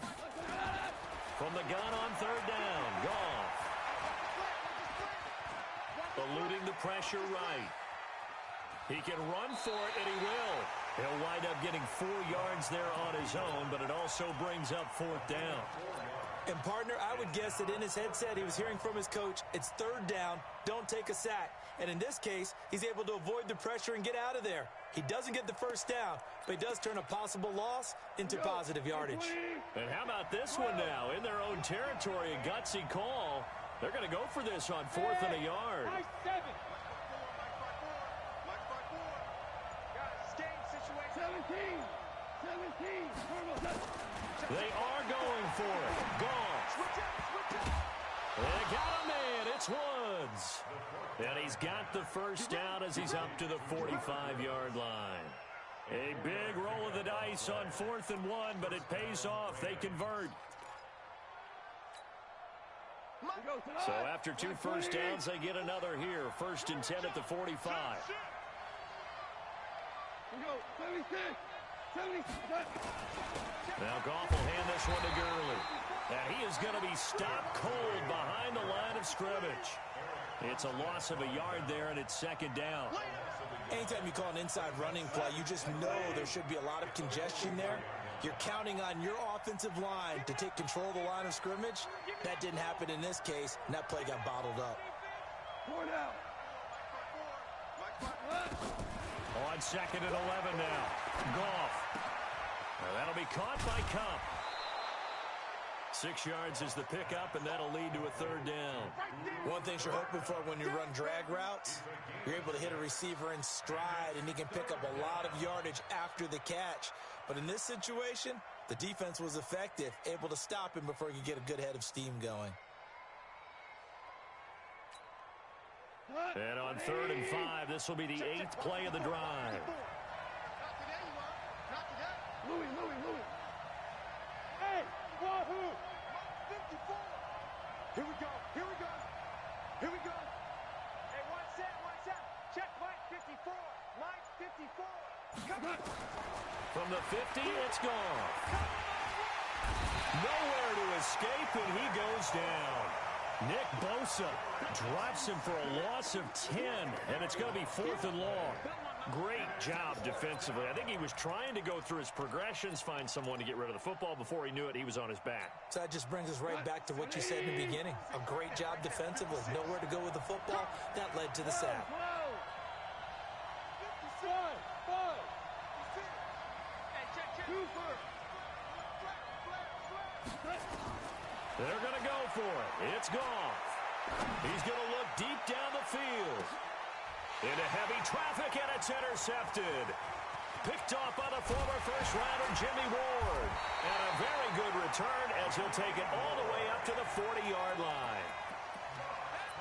From the gun on third down, Goff. Eluding the pressure right. He can run for it, and he will. He'll wind up getting 4 yards there on his own, but it also brings up fourth down. And, partner, I would guess that in his headset he was hearing from his coach, it's third down, don't take a sack. And in this case, he's able to avoid the pressure and get out of there. He doesn't get the first down, but he does turn a possible loss into positive yardage. And how about this one now? In their own territory, a gutsy call. They're going to go for this on 4th and a yard. Nice 7. Mike 54. Guys, game situation. 17. They are going for it. Goff. Switch up. They got a man. It's Woods. And he's got the first down as he's up to the 45-yard line. A big roll of the dice on 4th and 1, but it pays off. They convert. So after 2 first downs, they get another here. 1st and 10 at the 45. We go. 76. 76. Now Goff will hand this one to Gurley. And he is going to be stopped cold behind the line of scrimmage. It's a loss of a yard there, and it's 2nd down. Anytime you call an inside running play, you just know there should be a lot of congestion there. You're counting on your offensive line to take control of the line of scrimmage. That didn't happen in this case, and that play got bottled up. 4 down. On 2nd and 11 now. Goff. Now that'll be caught by Cup. 6 yards is the pickup, and that'll lead to a 3rd down. One thing you're hoping for when you run drag routes, you're able to hit a receiver in stride, and he can pick up a lot of yardage after the catch. But in this situation, the defense was effective, able to stop him before he could get a good head of steam going. And on 3rd and 5, this will be the 8th play of the drive. Louis. Hey, Wahoo! 54. Here we go. Hey, watch that. Check Mike 54. Mike 54. Come on. From the 50, it's gone. Nowhere to escape, and he goes down. Nick Bosa drops him for a loss of 10, and it's going to be 4th and long. Great job defensively. I think he was trying to go through his progressions, find someone to get rid of the football. Before he knew it, he was on his back. So that just brings us right back to what you said in the beginning. A great job defensively. Nowhere to go with the football. That led to the sack. They're going to go for it. It's Goff. He's going to look deep down the field. Into heavy traffic, and it's intercepted. Picked off by the former first-rounder Jimmy Ward. And a very good return as he'll take it all the way up to the 40-yard line.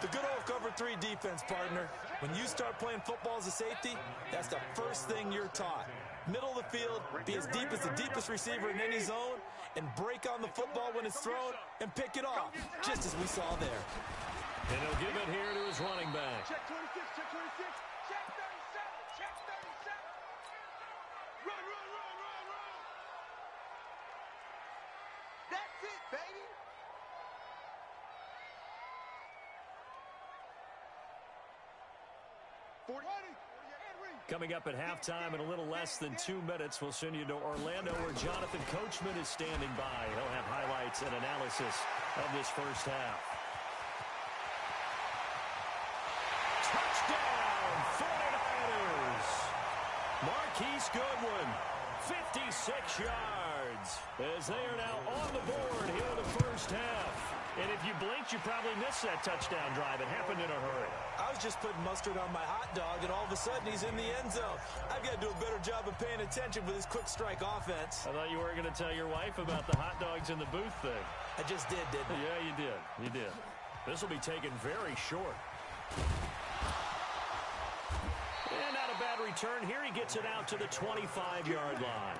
The good old cover 3 defense, partner. When you start playing football as a safety, that's the first thing you're taught. Middle of the field, be as deep as the deepest receiver in any zone, and break on the football when it's thrown and pick it off, just as we saw there. And he'll give it here to his running back. Check 26. Check 37. Check 37. Run. That's it, baby. Coming up at halftime in a little less than 2 minutes, we'll send you to Orlando where Jonathan Coachman is standing by. He'll have highlights and analysis of this first half. Touchdown, 49ers! Marquise Goodwin, 56 yards, as they are now on the board here in the first half. And if you blinked, you probably missed that touchdown drive. It happened in a hurry. I was just putting mustard on my hot dog, and all of a sudden he's in the end zone. I've got to do a better job of paying attention for this quick strike offense. I thought you were going to tell your wife about the hot dogs in the booth thing. I just did, didn't I? Yeah, you did. You did. This will be taken very short. And not a bad return. Here he gets it out to the 25-yard line.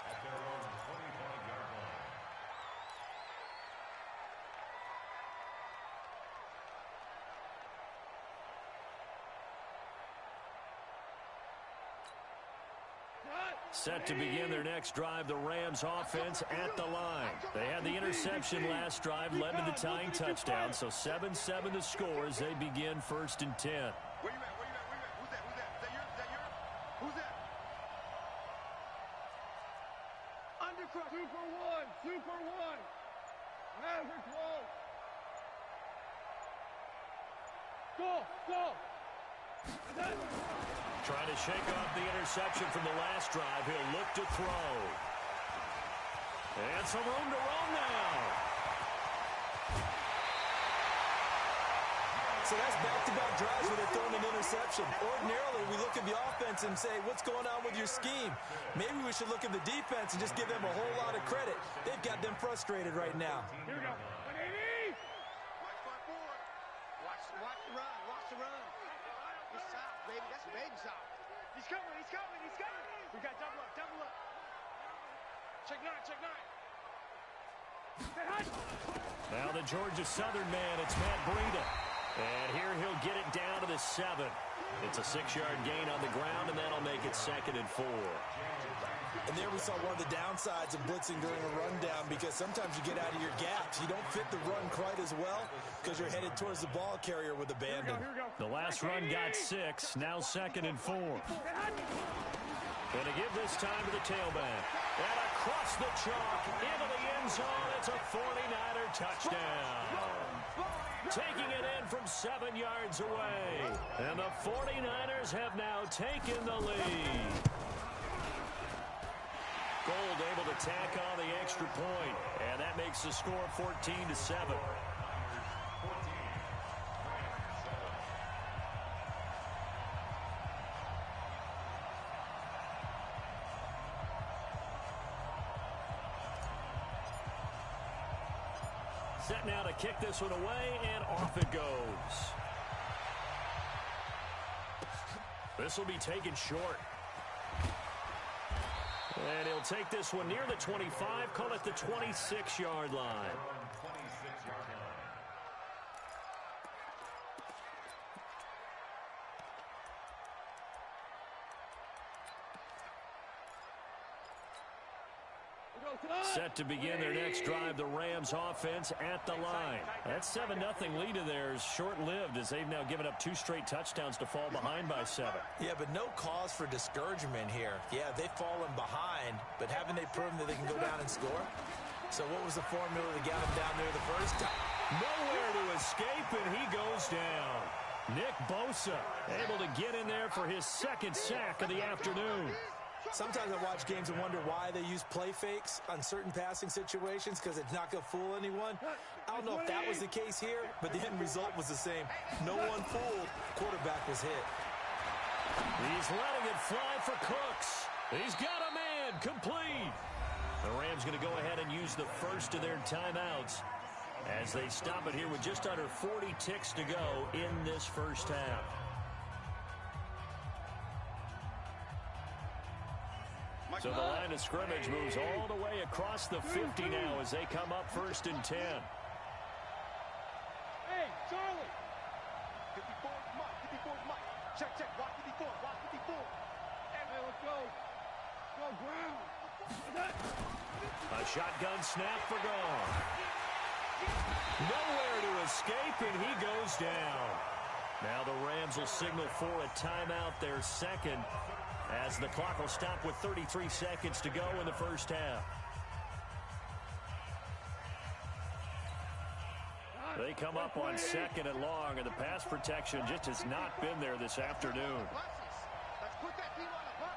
At their own 25-yard line. Set to begin their next drive, the Rams offense at the line. They had the interception last drive, led to the tying touchdown, so 7-7 the score as they begin 1st and 10. Where you at? Where you at? Where you at? Who's that? Who's that? Is that yours? Is that yours? Who's that? Undercross. Super one. Super one. Maverick roll. Go. Go. Trying to shake off the interception from the last drive. He'll look to throw. And some room to roam now. So that's back-to-back drives where they're throwing an interception. Ordinarily, we look at the offense and say, what's going on with your scheme? Maybe we should look at the defense and just give them a whole lot of credit. They've got them frustrated right now. Here we go. 180. Watch front forward. Watch the run. Watch the run. It's south, baby. That's baby south. He's coming. He's coming. He's coming. We got double up. Double up. Check 9. Check 9. Now the Georgia Southern man, it's Matt Breida. And here he'll get it down to the 7. It's a 6-yard gain on the ground, and that'll make it 2nd and 4. And there we saw one of the downsides of blitzing during a rundown, because sometimes you get out of your gaps. You don't fit the run quite as well because you're headed towards the ball carrier with abandon. Here we go. The last run got 6, now 2nd and 4. Going to give this time to the tailback. And across the chalk, into the end zone, it's a 49er touchdown. Taking it in from 7 yards away. And the 49ers have now taken the lead. Gold able to tack on the extra point. And that makes the score 14-7. Set now to kick this one away, and off it goes. This will be taken short. And he'll take this one near the 25, call it the 26-yard line. 26-yard line. Set to begin their next drive, the Rams offense at the line. That 7-0 lead of theirs short-lived as they've now given up 2 straight touchdowns to fall behind by 7. Yeah, but no cause for discouragement here. Yeah, they've fallen behind, but haven't they proven that they can go down and score? So what was the formula that got them down there the first time? Nowhere to escape, and he goes down. Nick Bosa able to get in there for his 2nd sack of the afternoon. Sometimes I watch games and wonder why they use play fakes on certain passing situations, because it's not going to fool anyone. I don't know if that was the case here, but the end result was the same. No one fooled. Quarterback was hit. He's letting it fly for Cooks. He's got a man complete. The Rams going to go ahead and use the first of their timeouts as they stop it here with just under 40 ticks to go in this first half. So the line of scrimmage moves all the way across the 50 now as they come up 1st and 10. Hey, Charlie. 54, Mike. 54, Mike. Check, check. Watch 54. Watch 54. Hey, let's go. Go, ground. A shotgun snap for Gone. Nowhere to escape, and he goes down. Now the Rams will signal for a timeout, their 2nd, as the clock will stop with 33 seconds to go in the first half. They come up on 2nd and long, and the pass protection just has not been there this afternoon. Let's put that team on the bus.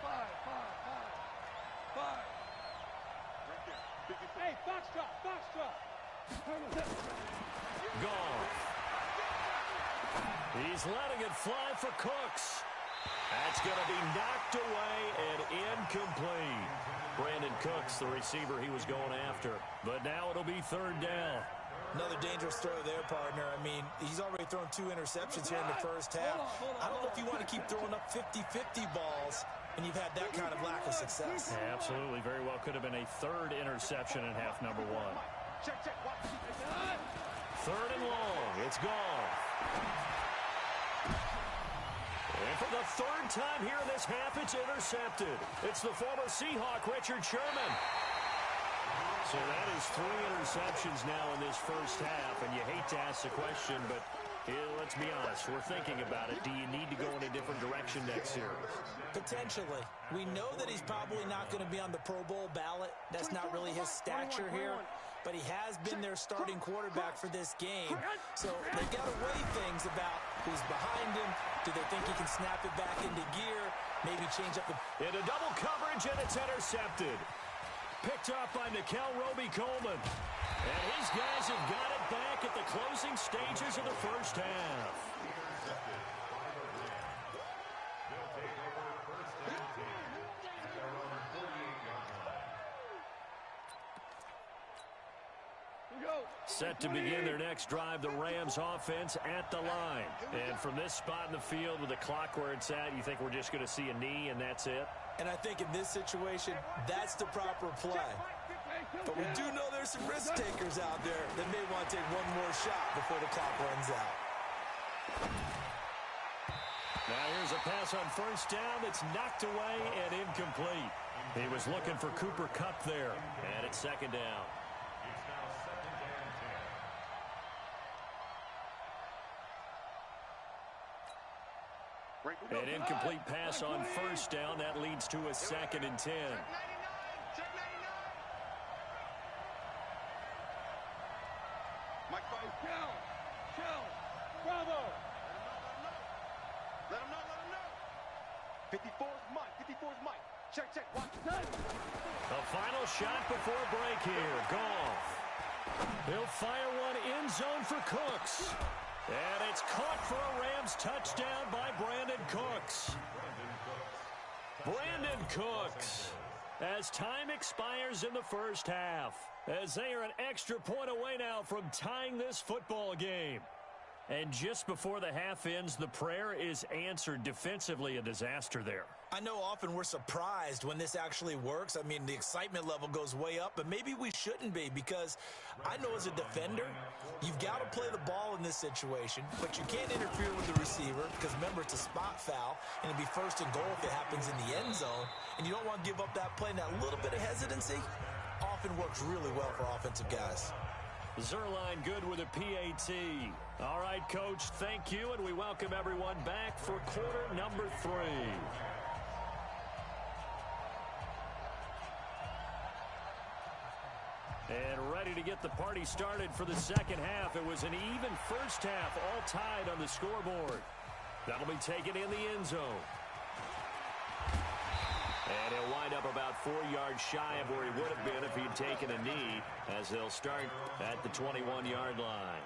5. Hey, box drop, box drop. Gone. He's letting it fly for Cooks. That's going to be knocked away and incomplete. Brandon Cooks, the receiver he was going after. But now it'll be third down. Another dangerous throw there, partner. I mean, he's already thrown 2 interceptions here in the first half. I don't know if you want to keep throwing up 50-50 balls, and you've had that kind of lack of success. Yeah, absolutely. Very well could have been a third interception in half number 1. Third and long. It's gone. And for the third time here in this half, it's intercepted. It's the former Seahawk, Richard Sherman. So that is 3 interceptions now in this first half, and you hate to ask the question, but let's be honest, we're thinking about it. Do you need to go in a different direction next series? Potentially. We know that he's probably not going to be on the Pro Bowl ballot. That's not really his stature here. But he has been their starting quarterback for this game. So they've got to weigh things about who's behind him. Do they think he can snap it back into gear? Maybe change up the... Into double coverage, and it's intercepted. Picked up by Nickel Roby-Coleman. And his guys have got it back at the closing stages of the first half. Set to begin their next drive, the Rams offense at the line. And from this spot in the field with the clock where it's at, you think we're just going to see a knee and that's it? And I think in this situation, that's the proper play. But we do know there's some risk takers out there that may want to take one more shot before the clock runs out. Now here's a pass on first down that's knocked away and incomplete. He was looking for Cooper Kupp there, and it's second down. An incomplete pass on first down. That leads to a 2nd and 10. Check 99. Mike, Shell. Bravo. Let him know. 54's Mike. Check. Watch. The final shot before break here. Goff. He'll fire one end zone for Cooks. And it's caught for a Rams touchdown by Brandon Cooks. Brandon Cooks, as time expires in the first half, as they are an extra point away now from tying this football game. And just before the half ends, the prayer is answered. Defensively, a disaster there. I know often we're surprised when this actually works. I mean, the excitement level goes way up, but maybe we shouldn't be, because I know as a defender, you've got to play the ball in this situation, but you can't interfere with the receiver because, remember, it's a spot foul, and it'd be first and goal if it happens in the end zone, and you don't want to give up that play. And that little bit of hesitancy often works really well for offensive guys. Zerline good with a PAT. All right, Coach, thank you, and we welcome everyone back for quarter number 3. And ready to get the party started for the second half. It was an even first half, all tied on the scoreboard. That'll be taken in the end zone. And he'll wind up about 4 yards shy of where he would have been if he'd taken a knee, as they'll start at the 21-yard line.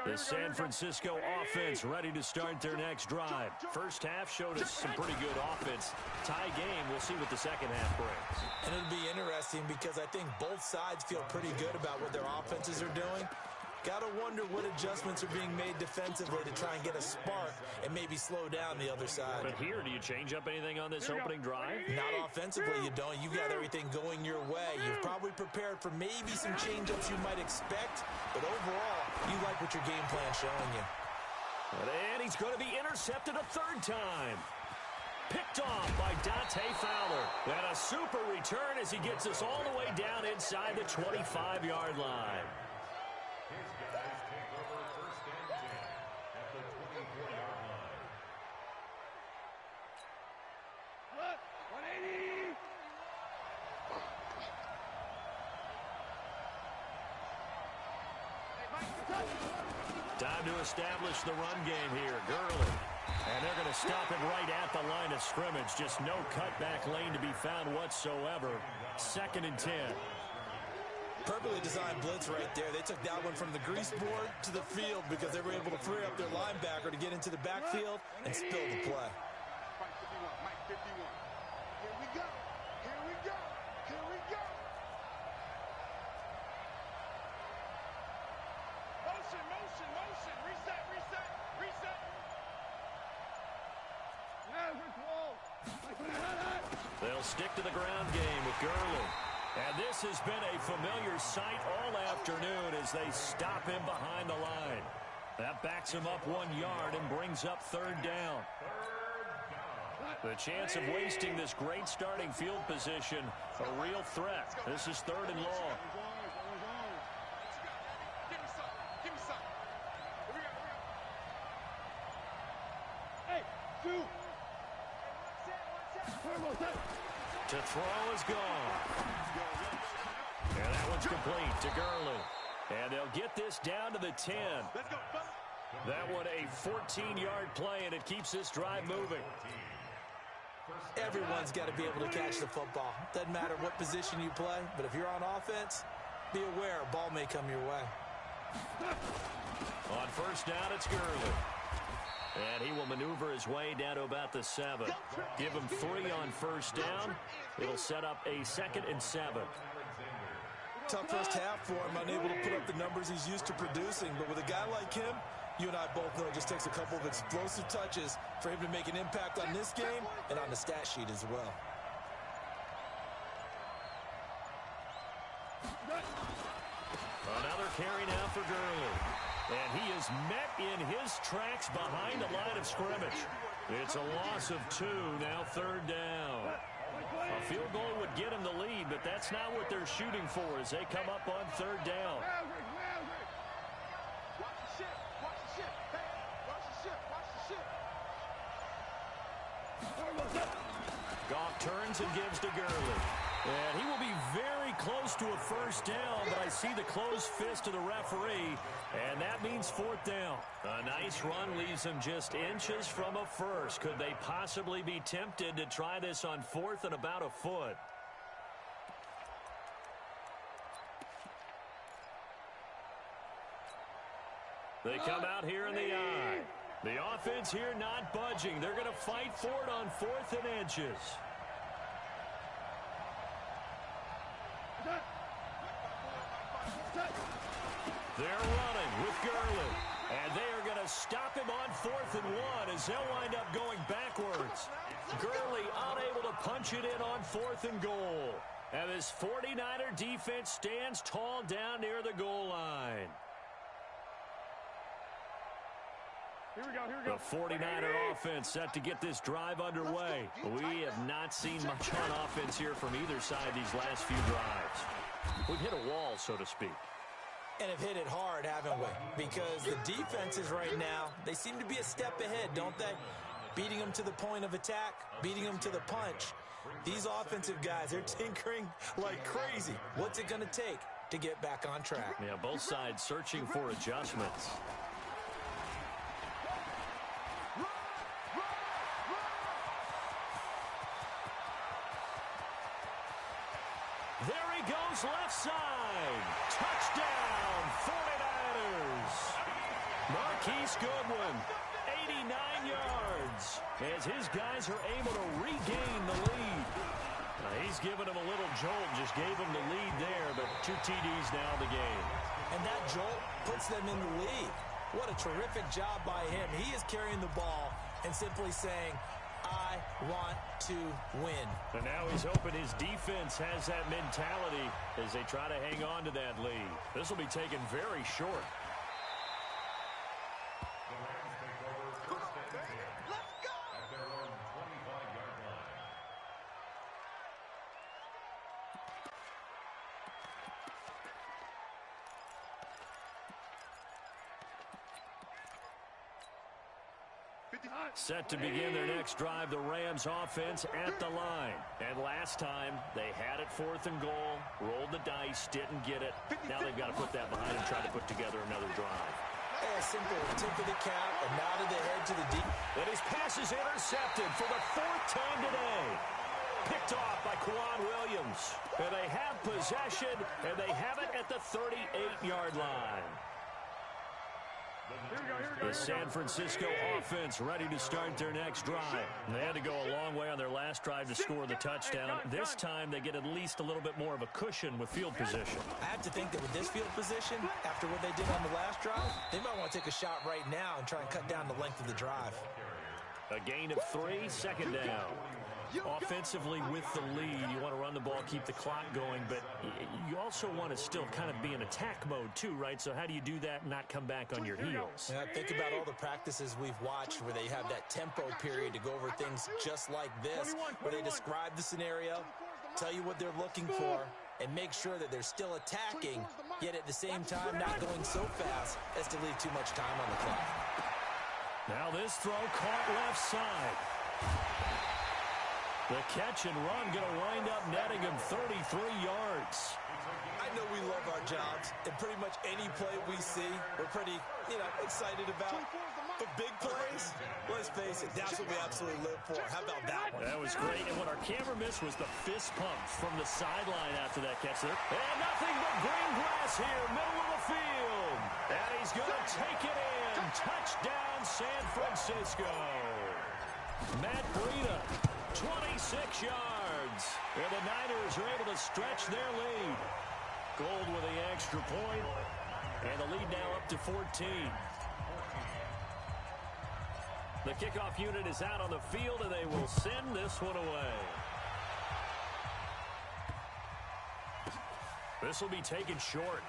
The San Francisco offense ready to start their next drive. First half showed us some pretty good offense. Tie game, we'll see what the second half brings. And it'll be interesting because I think both sides feel pretty good about what their offenses are doing. Got to wonder what adjustments are being made defensively to try and get a spark and maybe slow down the other side. But here, do you change up anything on this opening drive? Not offensively, you don't. You've got everything going your way. You've probably prepared for maybe some change-ups you might expect, but overall, you like what your game plan's showing you. And he's going to be intercepted a third time. Picked off by Dante Fowler. And a super return as he gets us all the way down inside the 25-yard line. His guys take over first and 10 at the 24-yard line. Look, 180. Hey, Mike. Time to establish the run game here. Gurley. And they're going to stop it right at the line of scrimmage. Just no cutback lane to be found whatsoever. 2nd and 10. Perfectly designed blitz right there. They took that one from the grease board to the field because they were able to free up their linebacker to get into the backfield and spill the play. Mike 51. Here we go. Here we go. Here we go. Motion, motion, motion. Reset, reset, reset. They'll stick to the ground game with Gurley. And this has been a familiar sight all afternoon as they stop him behind the line. That backs him up 1 yard and brings up 3rd down. The chance of wasting this great starting field position, a real threat. This is 3rd and long. Give me some. Give me some. Here we go. Hey, shoot. To throw is gone. And that one's complete to Gurley. And they'll get this down to the 10. Let's go. That one a 14-yard play, and it keeps this drive moving. Everyone's got to be able to catch the football. Doesn't matter what position you play, but if you're on offense, be aware a ball may come your way. On 1st down, it's Gurley. And he will maneuver his way down to about the 7. Give him 3 on 1st down. It'll set up a 2nd and 7. Tough first half for him, unable to put up the numbers he's used to producing. But with a guy like him, you and I both know it just takes a couple of explosive touches for him to make an impact on this game and on the stat sheet as well. Another carry now for Gurley. And he is met in his tracks behind the line of scrimmage. It's a loss of 2, now 3rd down. A field goal would get him the lead, but that's not what they're shooting for as they come up on 3rd down. Watch the ship. Watch the ship. Hey, watch the ship. Watch the ship. Goff turns and gives to Gurley. And he will be very close to a 1st down, but I see the closed fist of the referee, and that means 4th down. A nice run leaves him just inches from a 1st. Could they possibly be tempted to try this on 4th and about a foot? They come out here in the eye. The offense here not budging. They're going to fight for it on 4th and inches. They're running with Gurley. And they are going to stop him on 4th and 1 as they'll wind up going backwards. Gurley unable to punch it in on 4th and goal. And this 49er defense stands tall down near the goal line. Here we go, here we go. The 49er offense set to get this drive underway. We have not seen much on offense here from either side these last few drives. We've hit a wall, so to speak. And have hit it hard, haven't we? Because the defenses right now, they seem to be a step ahead, don't they? Beating them to the point of attack, beating them to the punch. These offensive guys, they're tinkering like crazy. What's it going to take to get back on track? Yeah, both sides searching for adjustments. There he goes left side. Touchdown, 49ers. Marquise Goodwin, 89 yards, as his guys are able to regain the lead. He's given him a little jolt, just gave him the lead there, but 2 TDs now in the game. And that jolt puts them in the lead. What a terrific job by him. He is carrying the ball and simply saying, I want to win. And now he's hoping his defense has that mentality as they try to hang on to that lead. This will be taken very short. The Rams take over 1st and 10 Let's go. at their own 25-yard line. Set to begin their next drive, the Rams offense at the line. And last time, they had it 4th and goal, rolled the dice, didn't get it. Now they've got to put that behind and try to put together another drive. A simple tip of the cap, a nod of the head to the deep. And his pass is intercepted for the 4th time today. Picked off by Quan Williams. And they have possession, and they have it at the 38-yard line. The San Francisco offense ready to start their next drive. They had to go a long way on their last drive to score the touchdown. This time they get at least a little bit more of a cushion with field position. I have to think that with this field position, after what they did on the last drive, they might want to take a shot right now and try and cut down the length of the drive. A gain of 3, 2nd down. Offensively with the lead, you want to run the ball, keep the clock going, but you also want to still kind of be in attack mode too, right? So how do you do that and not come back on your heels? Yeah, think about all the practices we've watched where they have that tempo period to go over things just like this, where they describe the scenario, tell you what they're looking for, and make sure that they're still attacking, yet at the same time not going so fast as to leave too much time on the clock. Now this throw caught left side. The catch and run going to wind up netting him 33 yards. I know we love our jobs, and pretty much any play we see, we're pretty, excited about. But big plays, let's face it, that's what we absolutely live for. How about that one? That was great, and what our camera missed was the fist pump from the sideline after that catch there. And nothing but green grass here, middle of the field. And he's going to take it in. Touchdown, San Francisco. Matt Breida. 26 yards. And the Niners are able to stretch their lead. Gold with the extra point. And the lead now up to 14. The kickoff unit is out on the field, and they will send this one away. This will be taken short.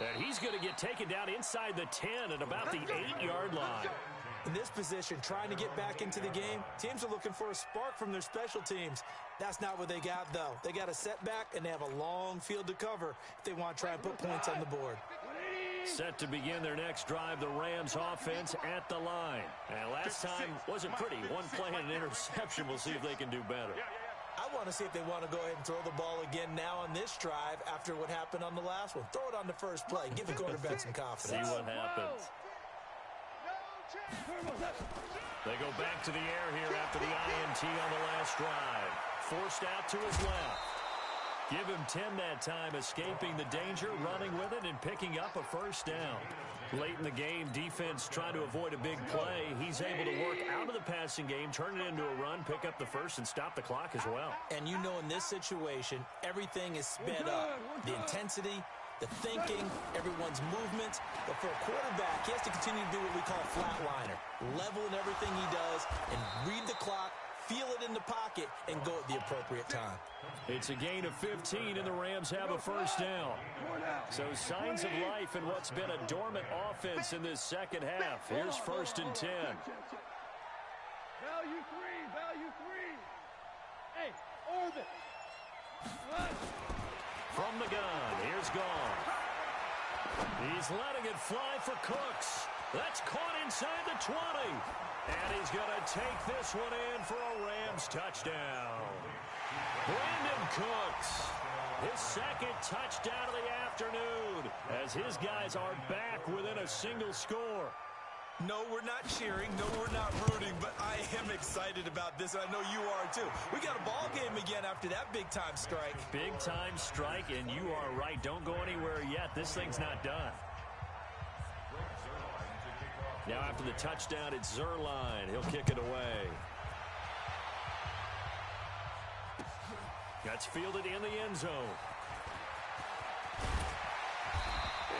And he's going to get taken down inside the 10 at about the 8-yard line. In this position, trying to get back into the game, teams are looking for a spark from their special teams. That's not what they got, though. They got a setback, and they have a long field to cover if they want to try and put points on the board. Set to begin their next drive, the Rams offense at the line. And last time wasn't pretty. One play and an interception. We'll see if they can do better. I want to see if they want to go ahead and throw the ball again now on this drive after what happened on the last one. Throw it on the first play. Give the quarterback some confidence. See what happens. They go back to the air here after the INT on the last drive. Forced out to his left. Give him 10 that time, escaping the danger, running with it, and picking up a first down. Late in the game, defense trying to avoid a big play. He's able to work out of the passing game, turn it into a run, pick up the first, and stop the clock as well. And in this situation, everything is sped up. The intensity, the thinking, everyone's movements. But for a quarterback, he has to continue to do what we call flatliner. Level in everything he does and read the clock, feel it in the pocket, and go at the appropriate time. It's a gain of 15, and the Rams have a first down. So signs of life in what's been a dormant offense in this second half. Here's 1st and 10. Value three. Hey, orbit. Run. From the gun, here's Gone. He's letting it fly for Cooks. That's caught inside the 20. And he's going to take this one in for a Rams touchdown. Brandon Cooks, his second touchdown of the afternoon, as his guys are back within a single score. No, we're not cheering. No, we're not rooting, but I am excited about this, and I know you are too. We got a ball game again after that big-time strike. Big-time strike, and you are right. Don't go anywhere yet. This thing's not done. Now after the touchdown, it's Zerline. He'll kick it away. That's fielded in the end zone.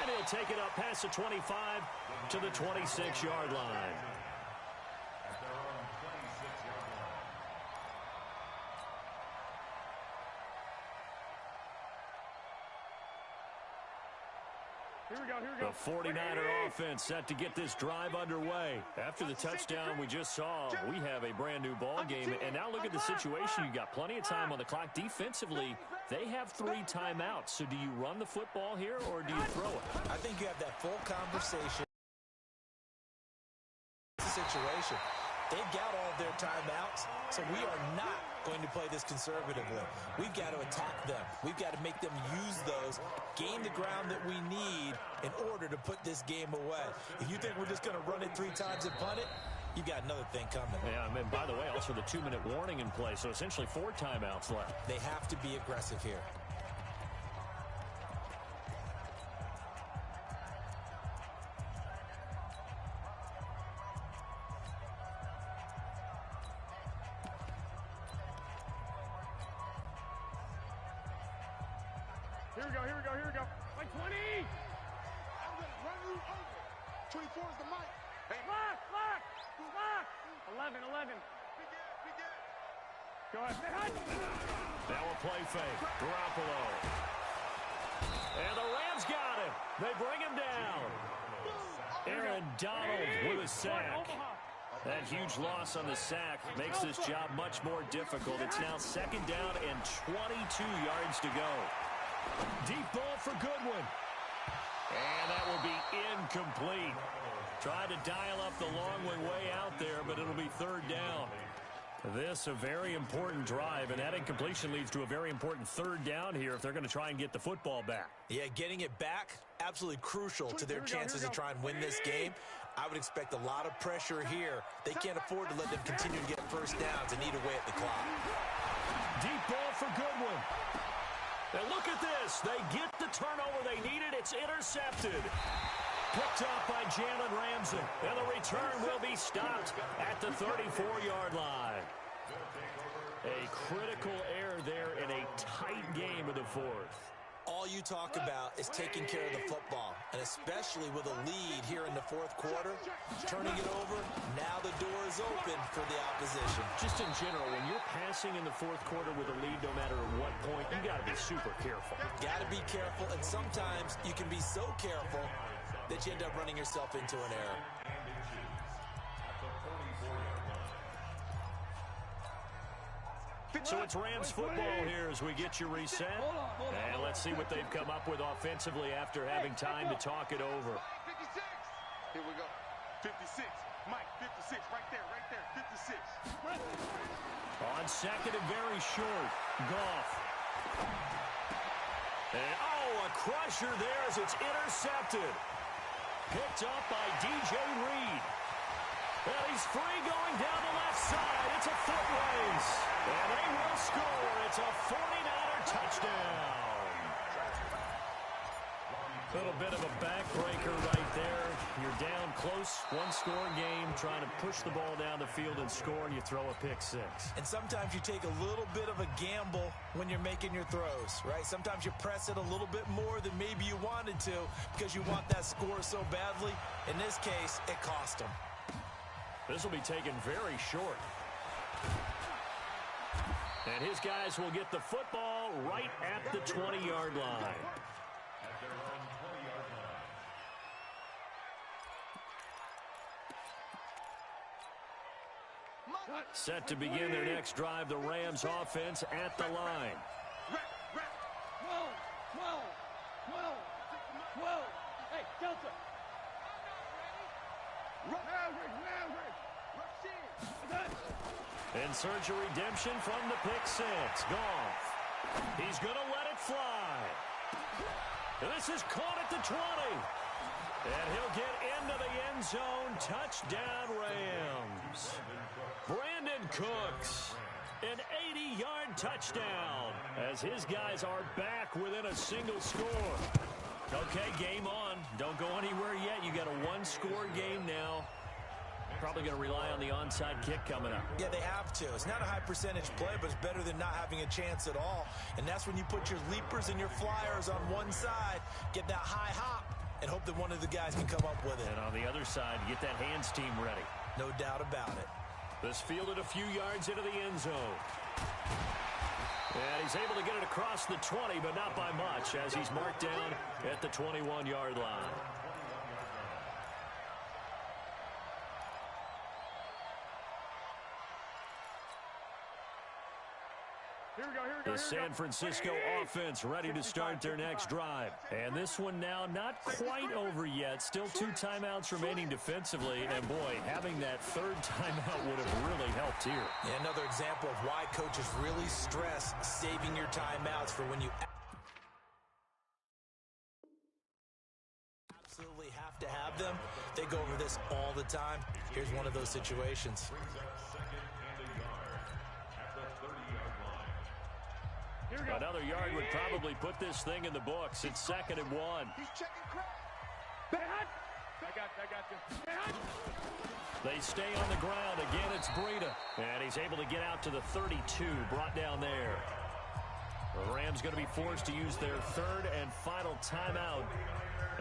And he'll take it up past the 25 to the 26-yard line. Here we go. The 49er offense set to get this drive underway. After the touchdown we just saw, we have a brand new ball game. And now look at the situation. You got plenty of time on the clock. Defensively, they have 3 timeouts. So do you run the football here or do you throw it? I think you have that full conversation. possession. They've got all of their timeouts, so we are not going to play this conservatively. We've got to attack them. We've got to make them use those, gain the ground that we need in order to put this game away. If you think we're just going to run it 3 times and punt it, you've got another thing coming. Yeah, and by the way, also the 2-minute warning in play, so essentially 4 timeouts left. They have to be aggressive here. Here we go. Like 20! I'm gonna run you over. 24 is the mic. Hey, Lock! 11. big gap. Go ahead. Now a play fake. Garoppolo. And the Rams got him. They bring him down. Aaron Donald with a sack. That huge loss on the sack makes this job much more difficult. It's now 2nd down and 22 yards to go. Deep ball for Goodwin. And that will be incomplete. Tried to dial up the long way out there, but it'll be 3rd down. This a very important drive, and that incompletion leads to a very important 3rd down here if they're going to try and get the football back. Yeah, getting it back, absolutely crucial to their chances to try and win this game. I would expect a lot of pressure here. They can't afford to let them continue to get 1st downs and eat away at the clock. Deep ball for Goodwin. And look at this. They get the turnover they needed. It's intercepted. Picked up by Jalen Ramsey. And the return will be stopped at the 34-yard line. A critical error there in a tight game of the 4th. All you talk about is taking care of the football, and especially with a lead here in the 4th quarter, turning it over, now the door is open for the opposition. Just in general, when you're passing in the 4th quarter with a lead, no matter at what point, you got to be super careful. Got to be careful, and sometimes you can be so careful that you end up running yourself into an error. So it's Rams football here as we get you reset. And let's see what they've come up with offensively after having time to talk it over. 56. Here we go. 56. Mike, 56. Right there. 56. On 2nd and very short. Goff. And, a crusher there as it's intercepted. Picked up by DJ Reed. And he's free going down the left side. It's a foot race. And they will score. It's a 49er touchdown. A little bit of a backbreaker right there. You're down close, 1-score game, trying to push the ball down the field and score, and you throw a pick 6. And sometimes you take a little bit of a gamble when you're making your throws, right? Sometimes you press it a little bit more than maybe you wanted to because you want that score so badly. In this case, it cost them. This will be taken very short. And his guys will get the football right at the 20-yard line. At their own 20-yard line. Set to begin their next drive, the Rams offense at the line. Whoa. Hey, Delta. And search a redemption from the pick 6. Goff. He's going to let it fly. And this is caught at the 20. And he'll get into the end zone. Touchdown, Rams. Brandon Cooks. An 80-yard touchdown as his guys are back within a single score. Okay, game on. Don't go anywhere yet. You got a 1-score game now. Probably going to rely on the onside kick coming up. Yeah, they have to. It's not a high percentage play, but it's better than not having a chance at all. And that's when you put your leapers and your flyers on one side, get that high hop, and hope that one of the guys can come up with it. And on the other side, get that hands team ready. No doubt about it. This fielded a few yards into the end zone. And he's able to get it across the 20, but not by much, as he's marked down at the 21-yard line. The San Francisco offense ready to start their next drive. And this one now not quite over yet. Still 2 timeouts remaining defensively. And, boy, having that third timeout would have really helped here. Yeah, another example of why coaches really stress saving your timeouts for when you absolutely have to have them. They go over this all the time. Here's one of those situations. Another yard would probably put this thing in the books. It's 2nd and 1. He's checking crap. I got you. They stay on the ground. Again, it's Breida. And he's able to get out to the 32, brought down there. The Rams going to be forced to use their 3rd and final timeout.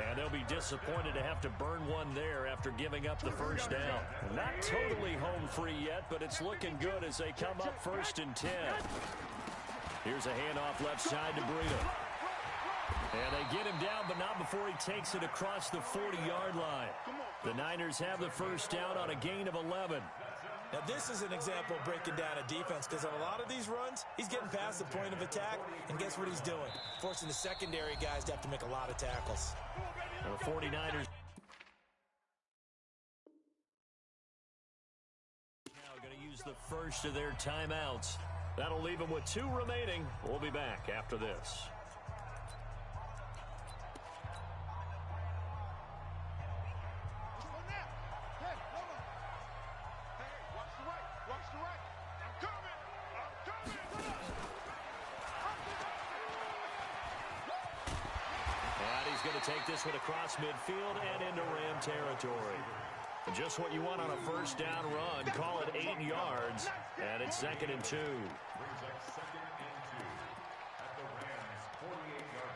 And they'll be disappointed to have to burn one there after giving up the first down. Not totally home free yet, but it's looking good as they come up 1st and 10. Here's a handoff left side to Breida. And they get him down, but not before he takes it across the 40-yard line. The Niners have the first down on a gain of 11. Now, this is an example of breaking down a defense because on a lot of these runs, he's getting past the point of attack, and guess what he's doing? Forcing the secondary guys to have to make a lot of tackles. The 49ers now going to use the first of their timeouts. That'll leave them with 2 remaining. We'll be back after this. Going to take this one across midfield and into Ram territory. Just what you want on a first down run. Call it 8 yards, and it's 2nd and 2. Brings up 2nd and 2 at the Rams' 48-yard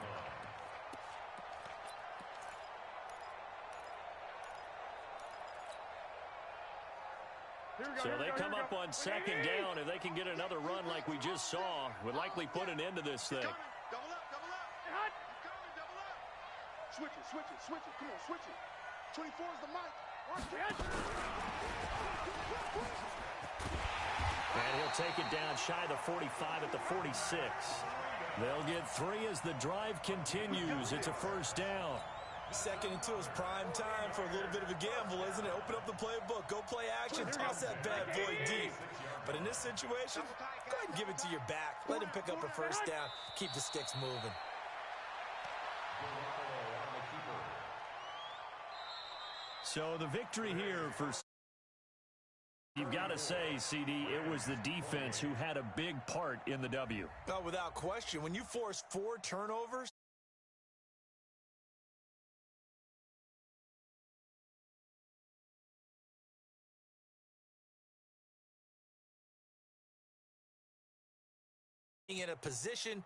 line. So they come up on 2nd down. If they can get another run like we just saw, would likely put an end to this thing. Double up. Switch it. Come on, switch it. 24 is the mic. And he'll take it down shy of the 45 at the 46. They'll get 3 as the drive continues. It's a first down. 2nd and 2 is prime time for a little bit of a gamble, isn't it? Open up the playbook. Go play action. Toss that bad boy deep. But in this situation, go ahead and give it to your back. Let him pick up a first down. Keep the sticks moving. So the victory here for... You've got to say, CD, it was the defense who had a big part in the W. Oh, without question. When you force 4 turnovers, in a position